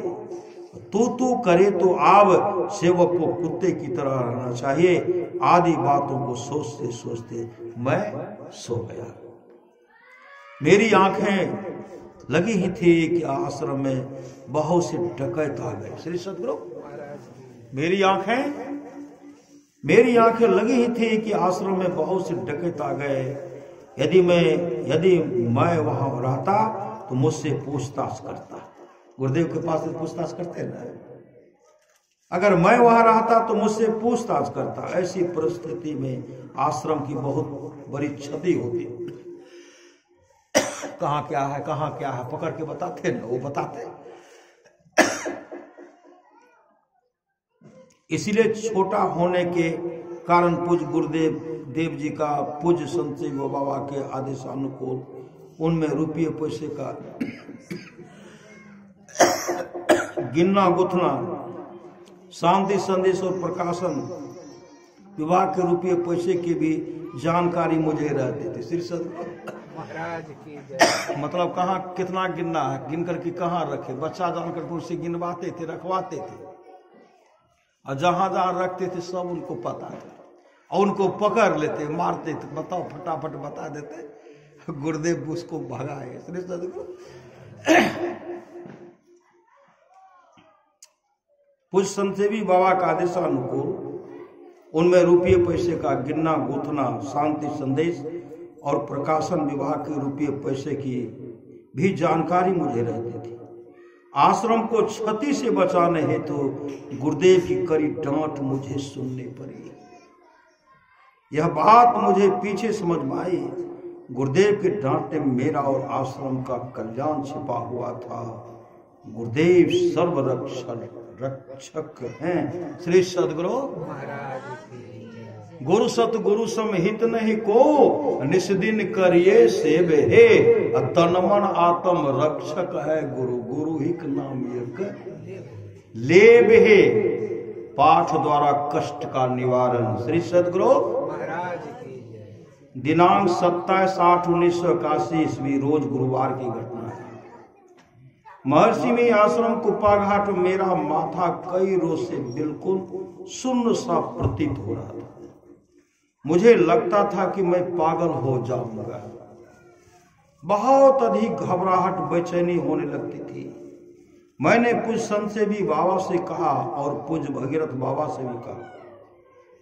तू करे तो आव, सेवक को कुत्ते की तरह रहना चाहिए। आदि बातों को सोचते सोचते मैं सो गया। मेरी आंखें लगी ही थी कि आश्रम में बहुत से डकैत आ गए। श्री सदगुरु मेरी आंखें लगी ही थी कि आश्रम में बहुत से डकैत आ गए। यदि मैं वहां रहता तो मुझसे पूछताछ करता। गुरुदेव के पास से पूछताछ करते ना, अगर मैं वहां रहता तो मुझसे पूछताछ करता। ऐसी परिस्थिति में आश्रम की बहुत बड़ी क्षति होती। कहाँ क्या है पकड़ के बताते ना, वो बताते। इसीलिए छोटा होने के कारण पूज्य गुरुदेव देव जी का, पूज्य संत शिव बाबा के आदेशानुकूल उनमें रुपये पैसे का गिनना गुथना, शांति संदेश और प्रकाशन विभाग के रुपये पैसे की भी जानकारी मुझे रहती थी। श्री सदगुरु महाराज की जय। मतलब कहाँ कितना गिनना है, गिन करके कहाँ रखे, बच्चा जानकर उनसे गिनवाते थे, रखवाते थे, और जहां रखते थे सब उनको पता था और उनको पकड़ लेते, मारते थे। बताओ, फटाफट बता देते। गुरुदेव उसको भगाए। श्री सदगुरु पूज्य संतसेवी बाबा का आदेशानुकूल उनमें रुपये पैसे का गिनना गुथना, शांति संदेश और प्रकाशन विभाग के रुपये पैसे की भी जानकारी मुझे रहती थी। आश्रम को क्षति से बचाने हेतु गुरुदेव की कड़ी डांट मुझे सुननी पड़ी। यह बात मुझे पीछे समझ में आई। गुरुदेव के डांट में मेरा और आश्रम का कल्याण छिपा हुआ था। गुरुदेव सर्वरक्षक हैं। श्री सदगुरु महाराज की जय। गुरु सतगुरु समहित नहीं को, निस्दिन करिए सेव हे, तन मन आत्म रक्षक है गुरु, गुरु ही का नाम एक लेव हे, पाठ द्वारा कष्ट का निवारण। श्री सदगुरु महाराज की जय। दिनांक 27/8/1981 ईस्वी रोज गुरुवार की घटना है। महर्षि में आश्रम कुप्पाघाट में मेरा माथा कई रोज से बिल्कुल सुन्न सा प्रतीत हो रहा था। मुझे लगता था कि मैं पागल हो जाऊंगा। बहुत अधिक घबराहट बेचैनी होने लगती थी। मैंने पूज्य संतसेवी बाबा से कहा और पूज्य भगीरथ बाबा से भी कहा।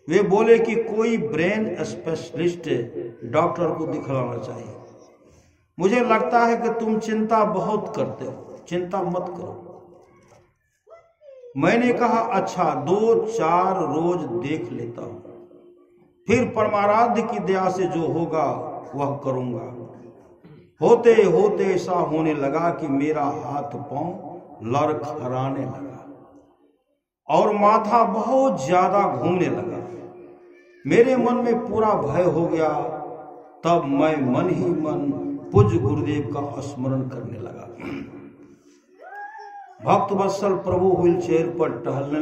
वे बोले कि कोई ब्रेन स्पेशलिस्ट डॉक्टर को दिखलाना चाहिए। मुझे लगता है कि तुम चिंता बहुत करते हो, चिंता मत करो। मैंने कहा अच्छा, 2-4 रोज देख लेता हूं, फिर परमाराध्य की दया से जो होगा वह करूंगा। होते होते ऐसा होने लगा कि मेरा हाथ पांव लड़खड़ाने लगा और माथा बहुत ज्यादा घूमने लगा। मेरे मन में पूरा भय हो गया। तब मैं मन ही मन पूज्य गुरुदेव का स्मरण करने लगा। भक्त वत्सल प्रभु व्हील चेयर पर टहलने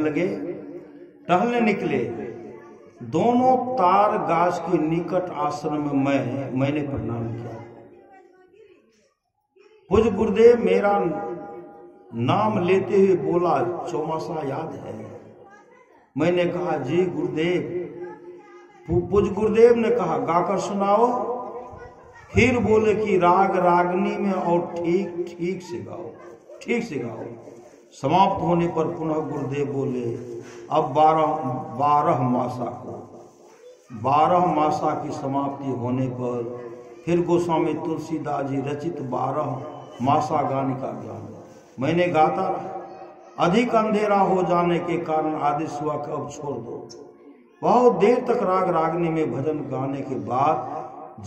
निकले। दोनों तार गाछ के निकट आश्रम में मैंने प्रणाम किया। पूज्य गुरुदेव मेरा नाम लेते हुए बोला, चौमासा याद है? मैंने कहा जी गुरुदेव। पूज्य गुरुदेव ने कहा गाकर सुनाओ। फिर बोले कि राग रागनी में और ठीक से गाओ, ठीक से गाओ। समाप्त होने पर पुनः गुरुदेव बोले अब 12 मासा को 12 मासा की समाप्ति होने पर फिर गोस्वामी तुलसीदास जी रचित 12 मासा गाने का ज्ञान मैंने गाता रहा। अधिक अंधेरा हो जाने के कारण आदेश हुआ कि अब छोड़ दो। बहुत देर तक राग रागनी में भजन गाने के बाद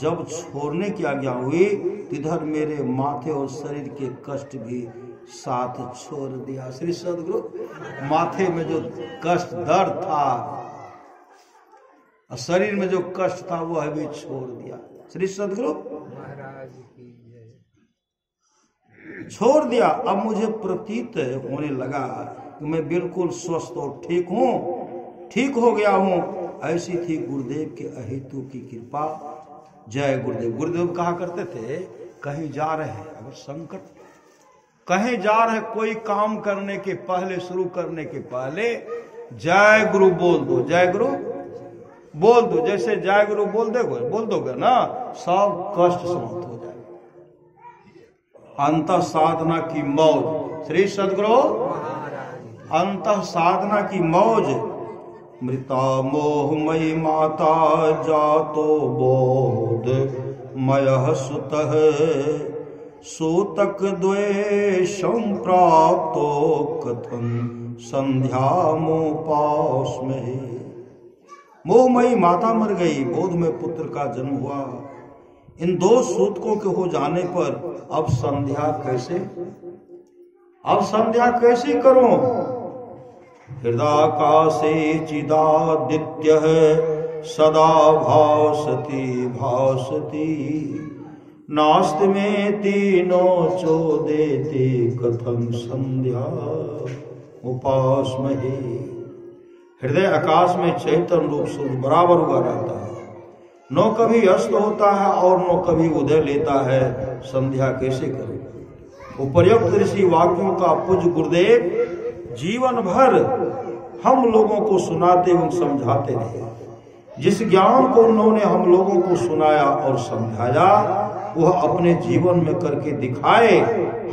जब छोड़ने की आज्ञा हुई, इधर मेरे माथे और शरीर के कष्ट भी साथ छोड़ दिया। श्री सदगुरु माथे में जो कष्ट दर्द था और शरीर में जो कष्ट था वह भी छोड़ दिया। श्री सदगुरु महाराज की जय। छोड़ दिया। अब मुझे प्रतीत होने लगा कि मैं बिल्कुल स्वस्थ और ठीक हूं, ठीक हो गया हूं। ऐसी थी गुरुदेव के अहेतु की कृपा। जय गुरुदेव। गुरुदेव कहा करते थे कहीं जा रहे हैं, अगर संकट कहीं जा रहे, कोई काम करने के पहले, शुरू करने के पहले जय गुरु बोल दो, जय गुरु बोल दो। जैसे जय गुरु बोल दोगे ना, सब कष्ट समाप्त हो जाएगा। अंत साधना की मौज। श्री सदगुरु अंत साधना की मौज। मृता मोहमयी माता जातो बोध मयः सुतः सूतक द्वेषं प्राप्तो कथं संध्यामुपास्महे। मोहमयी माता मर गई, बोध में पुत्र का जन्म हुआ। इन 2 सूतकों के हो जाने पर अब संध्या कैसे करूं? हृदाकाशे चिदादित्यः सदा भासति नास्ति में तीनों चोदेति कथं संध्या उपास्महे। हृदय आकाश में चैतन्य रूप सूर्य बराबर उगा रहता है, नो कभी अस्त होता है और नो कभी उदय लेता है। संध्या कैसे करें? उपर्युक्त ऋषि वाक्यों का पूज्य गुरुदेव जीवन भर हम लोगों को सुनाते एवं समझाते रहे। जिस ज्ञान को उन्होंने हम लोगों को सुनाया और समझाया, वह अपने जीवन में करके दिखाए।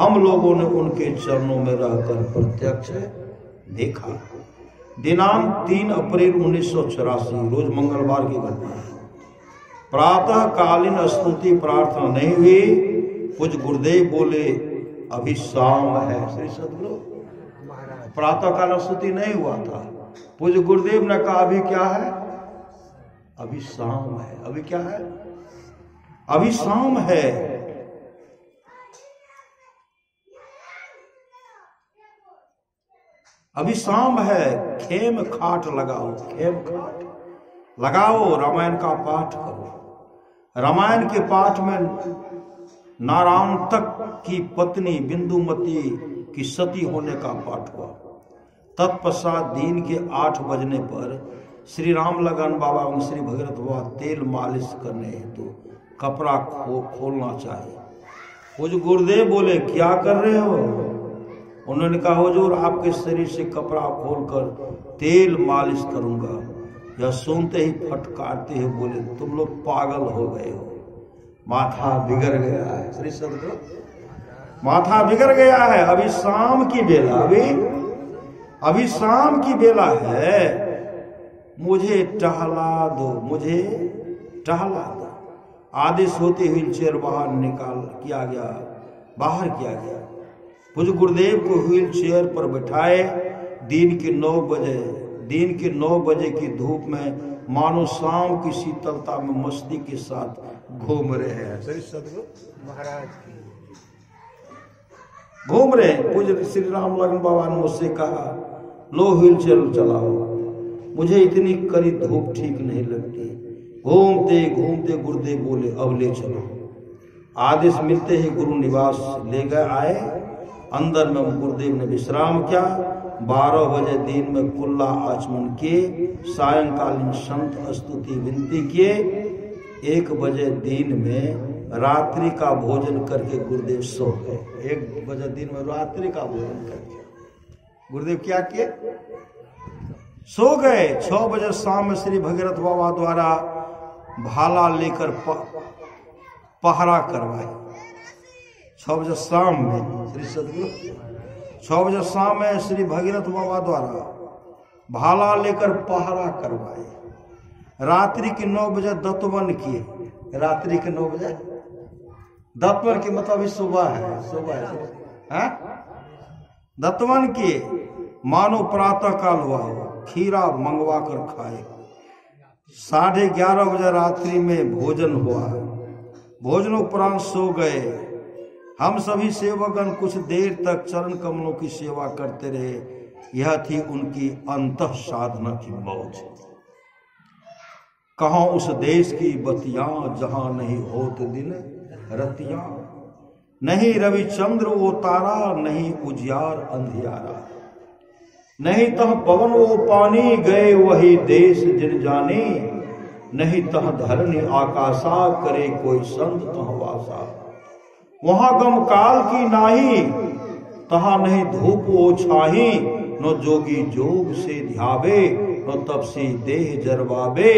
हम लोगों ने उनके चरणों में रहकर प्रत्यक्ष देखा। दिनांक 3 अप्रैल 1984 रोज मंगलवार की घटना है। प्रातः कालीन स्तुति प्रार्थना नहीं हुई। कुछ गुरुदेव बोले अभी शाम है। श्री सदगुरु प्रातः काल स्तुति नहीं हुआ था। पूज्य गुरुदेव ने कहा अभी क्या है? अभी शाम है। अभी क्या है? अभी शाम है। अभी शाम है। खेम खाट लगाओ, खेम खाट लगाओ, रामायण का पाठ करो। रामायण के पाठ में नारायण तक की पत्नी बिंदुमती की सती होने का पाठ हुआ। तत्पश्चात दिन के 8 बजने पर श्री राम लगन बाबा एवं श्री भगीरथ बाबा तेल मालिश करने हेतु कपड़ा खोलना चाहिए। वो जो गुरुदेव बोले क्या कर रहे हो? उन्होंने कहा हुजूर आपके शरीर से कपड़ा खोलकर तेल मालिश करूंगा। यह सुनते ही फटकारते हुए बोले तुम लोग पागल हो गए हो, माथा बिगड़ गया है। श्री सदगुरु माथा बिगड़ गया है। अभी शाम की बेला, अभी शाम की बेला है। मुझे टहला दो, मुझे टहला दो। आदेश होते हुए व्हीलचेयर बाहर किया गया। पूज्य गुरुदेव को व्हील चेयर पर बिठाए। दिन के 9 बजे की धूप में मानो शाम की शीतलता में मस्ती के साथ घूम रहे हैं। श्री सदगुरु महाराज की घूम रहे। पूज्य श्री राम लगन बाबा ने मुझसे कहा लो व्हील चेयर चलाओ। मुझे इतनी कड़ी धूप ठीक नहीं लगती। घूमते घूमते गुरुदेव बोले अब ले चलो। आदेश मिलते ही गुरु निवास ले गए आए। अंदर में गुरुदेव ने विश्राम किया। 12 बजे दिन में कुल्ला आचमन किए। सायंकालीन संत स्तुति विनती किए। 1 बजे दिन में रात्रि का भोजन करके गुरुदेव सो गए। 1 बजे दिन में रात्रि का भोजन करके गुरुदेव क्या किए? सो गए। 6 बजे शाम में श्री भगीरथ बाबा द्वारा भाला लेकर पहरा करवाए। 6 बजे शाम में श्री सदगुरु 6 बजे शाम में श्री भगीरथ बाबा द्वारा भाला लेकर पहरा करवाए। रात्रि के 9 बजे दत्तवन किए। रात्रि के 9 बजे दत्तवन के मतलब इस सुबह है, सुबह है। दत्तवन किए, मानो प्रातः काल हुआ हो, खीरा मंगवा कर खाए। 11:30 बजे रात्रि में भोजन हुआ, भोजन उपरांत सो गए। हम सभी सेवकगण कुछ देर तक चरण कमलों की सेवा करते रहे। यह थी उनकी अंतः साधना की मौज। कहाँ उस देश की बतियां जहां नहीं होत दिन रतियां, नहीं रविचंद्र वो तारा, नहीं उजियार अंधियारा, नहीं तह पवन वो पानी, गए वही देश जिन जाने, नहीं तह धरनी आकाशा, करे कोई संत तह वासा। वहां गम काल की नाही, तहा नहीं धूप वो छाही, न जोगी जोग से ध्यावे, न तपसी देह जरवावे,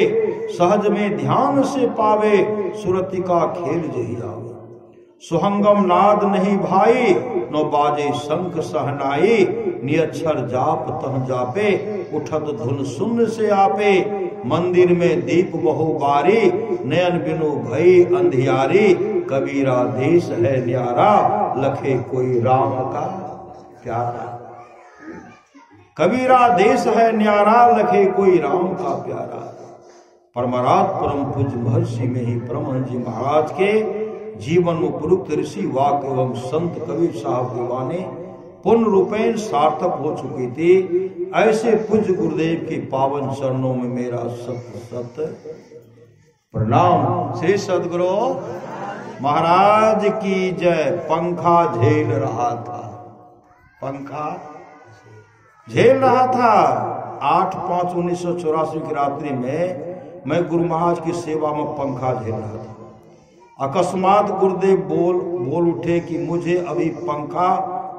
सहज में ध्यान से पावे, सुरति का खेल जही आवे। सुहंगम नाद नहीं भाई, न बाजे शंख सहनाई, नियक्षर जाप तह जापे, उठत धुन शून्य से आपे। मंदिर में दीप बहु बारी, नयन बिनु भई अंधियारी, कबीरा देश है न्यारा, लखे कोई राम का प्यारा। कबीरा देश है न्यारा, लखे कोई राम का प्यारा। परमरात परम पूज्य महर्षि में ही परमहंस जी महाराज के जीवन में उपयुक्त ऋषि वाक्य एवं संत कबीर साहब की वाणी पूर्ण रूपेण सार्थक हो चुकी थी। ऐसे पूज्य गुरुदेव के पावन चरणों में मेरा सत सत प्रणाम। श्री सदगुरु महाराज की जय। पंखा झेल रहा था, पंखा झेल रहा था। 8/5/1984 की रात्रि में मैं गुरु महाराज की सेवा में पंखा झेल रहा था। अकस्मात गुरुदेव बोल उठे कि मुझे अभी पंखा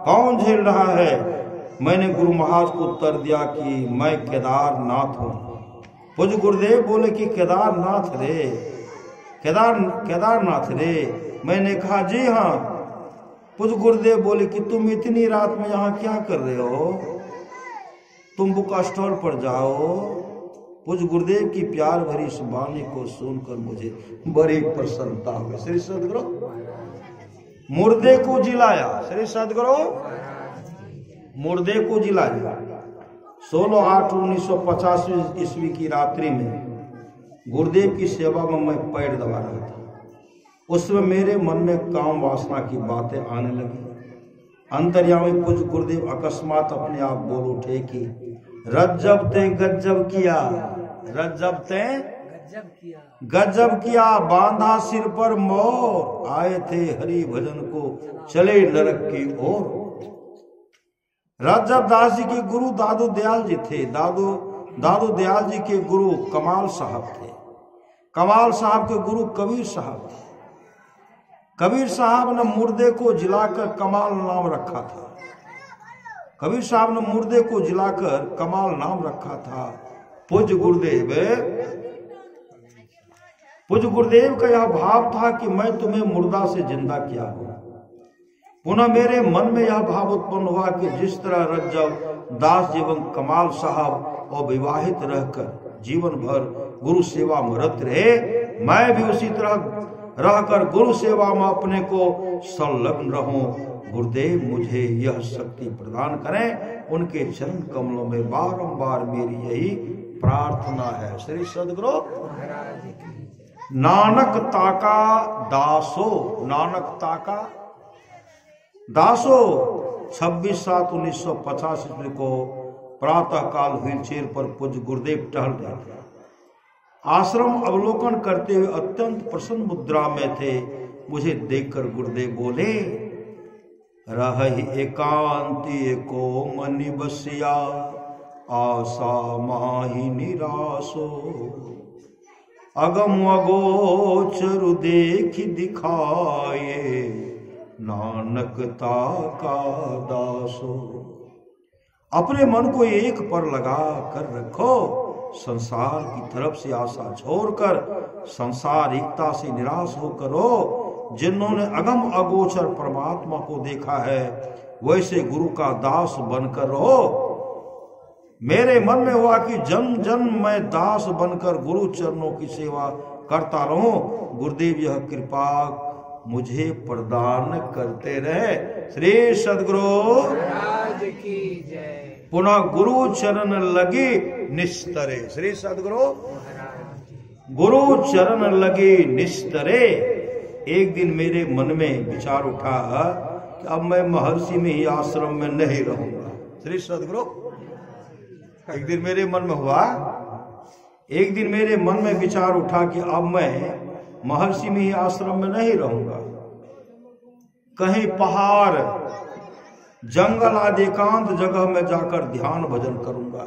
कौन झेल रहा है। मैंने गुरु महाराज को उत्तर दिया कि मैं केदारनाथ हूँ। पूज्य गुरुदेव बोले कि केदारनाथ रे, केदारनाथ रे। मैंने कहा जी हाँ। पूज्य गुरुदेव बोले कि तुम इतनी रात में यहाँ क्या कर रहे हो, तुम बुक स्टॉल पर जाओ। पूज्य गुरुदेव की प्यार भरी इस वाणी को सुनकर मुझे बड़ी प्रसन्नता हुई। श्री सदगुरु मुर्दे को जिलाया, श्री सदगुरु मुर्दे को जिलाया। 16/8/1985 ईस्वी की रात्रि में गुरुदेव की सेवा में मैं पैर दबा रहा था। उसमें मेरे मन में काम वासना की बातें आने लगी। अंतर्यामी पूज्य गुरुदेव अकस्मात अपने आप बोल उठे कि रज्जब ते गज्जब किया, रज्जब ते गज्जब किया, बांधा सिर पर मोर, आए थे हरि भजन को चले नरक की ओर। रज्जब दास जी के गुरु दादू दयाल जी थे। दादू दयाल जी के गुरु कमाल साहब थे। कमाल साहब के गुरु कबीर साहब थे। कबीर साहब ने मुर्दे को जिलाकर कमाल नाम रखा था। कबीर साहब ने मुर्दे को जिलाकर कमाल नाम रखा था। पूज्य गुरुदेव का यह भाव था कि मैं तुम्हें मुर्दा से जिंदा किया हूं। पुनः मेरे मन में यह भाव उत्पन्न हुआ कि जिस तरह रज्जब दास एवं कमाल साहब अविवाहित रहकर जीवन भर गुरु सेवा में रत रहे, मैं भी उसी तरह रहकर गुरु सेवा में अपने को संलग्न रहूं। गुरुदेव मुझे यह शक्ति प्रदान करें। उनके चरण कमलों में बारंबार मेरी यही प्रार्थना है। श्री सदगुरु नानक ताका दासो, नानक ताका दासो। 26/7/1985 को प्रातः काल व्हील चेयर पर पूज्य गुरुदेव टहल रहे थे। आश्रम अवलोकन करते हुए अत्यंत प्रसन्न मुद्रा में थे। मुझे देखकर गुरुदेव बोले, रहि एकांती को मनि बसिया, आशा माही निराशो, अगम अगोचर देख दिखाए, नानक ताका दासो। अपने मन को एक पर लगा कर रखो, संसार की तरफ से आशा छोड़कर संसारिकता से निराश होकर हो। जिन्होंने अगम अगोचर परमात्मा को देखा है, वैसे गुरु का दास बनकर रहो। मेरे मन में हुआ कि जन्म जन्म मैं दास बनकर गुरु चरणों की सेवा करता रहूं। गुरुदेव यह कृपा मुझे प्रदान करते रहे। श्री सद्गुरु महाराज की जय। पुनः गुरु चरण लगी निस्तरे। श्री सद्गुरु महाराज की। गुरु चरण लगे निस्तरे। एक दिन मेरे मन में विचार उठा कि अब मैं महर्षि में ही आश्रम में नहीं रहूंगा। श्री सद्गुरु एक दिन मेरे मन में हुआ, एक दिन मेरे मन में विचार उठा कि अब मैं महर्षि में ही आश्रम में नहीं रहूंगा, कहीं पहाड़ जंगल आदि एकांत जगह में जाकर ध्यान भजन करूंगा।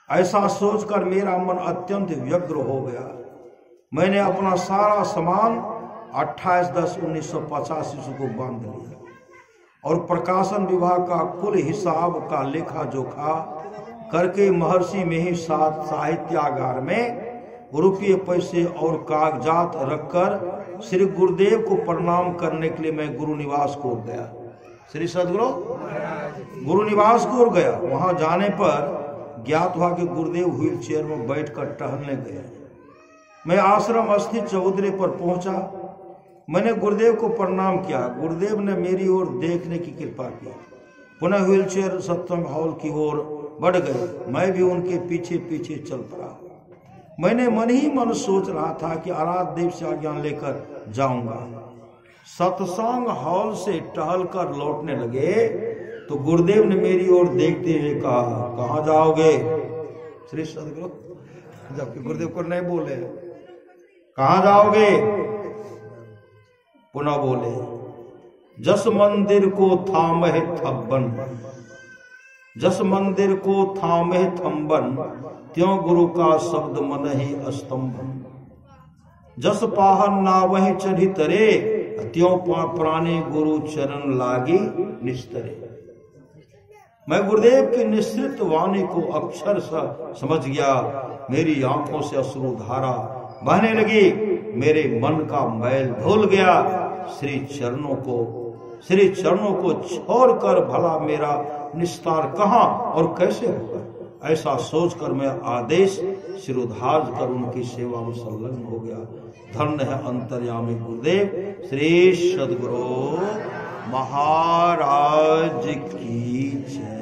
ऐसा सोचकर मेरा मन अत्यंत व्यग्र हो गया। मैंने अपना सारा सामान 28/10/1985 को बांध लिया और प्रकाशन विभाग का कुल हिसाब का लेखा जोखा करके महर्षि में ही साहित्यागार में रुपये पैसे और कागजात रखकर श्री गुरुदेव को प्रणाम करने के लिए मैं गुरु निवास को गया। श्री सद्गुरु गुरु निवास को गया। वहां जाने पर ज्ञात हुआ कि गुरुदेव व्हील चेयर में बैठकर टहलने गए। मैं आश्रम स्थित चौधरी पर पहुंचा। मैंने गुरुदेव को प्रणाम किया। गुरुदेव ने मेरी ओर देखने की कृपा की। पुनः व्हील चेयर सत्संग हॉल की ओर बढ़ गए। मैं भी उनके पीछे पीछे चल पड़ा। मैंने मन ही मन सोच रहा था कि आराध्य देव से आज्ञा लेकर जाऊंगा। सत्संग हॉल से टहल कर लौटने लगे तो गुरुदेव ने मेरी ओर देखते हुए कहा, कहाँ जाओगे? श्री सद्गुरु जबकि गुरुदेव को नहीं बोले, कहाँ जाओगे? पुनः बोले, जस मंदिर को थामे थब्बन, जस मंदिर को थामे थम्बन, त्यों गुरु का शब्द मन ही अस्तंभन। जस पाहन ना वही चढ़ी तरे, त्यों प्राणी गुरु चरण लागी निस्तरे। मैं गुरुदेव की निश्चित वाणी को अक्षर समझ गया। मेरी आंखों से अश्रु धारा बहने लगी। मेरे मन का मैल धुल गया। श्री चरणों को छोड़कर भला मेरा निस्तार कहाँ और कैसे होगा? ऐसा सोचकर मैं आदेश शिरोधार्य कर उनकी सेवा में संलग्न हो गया। धन्य है अंतर्यामी गुरुदेव। श्री सद्गुरु महाराज की जय।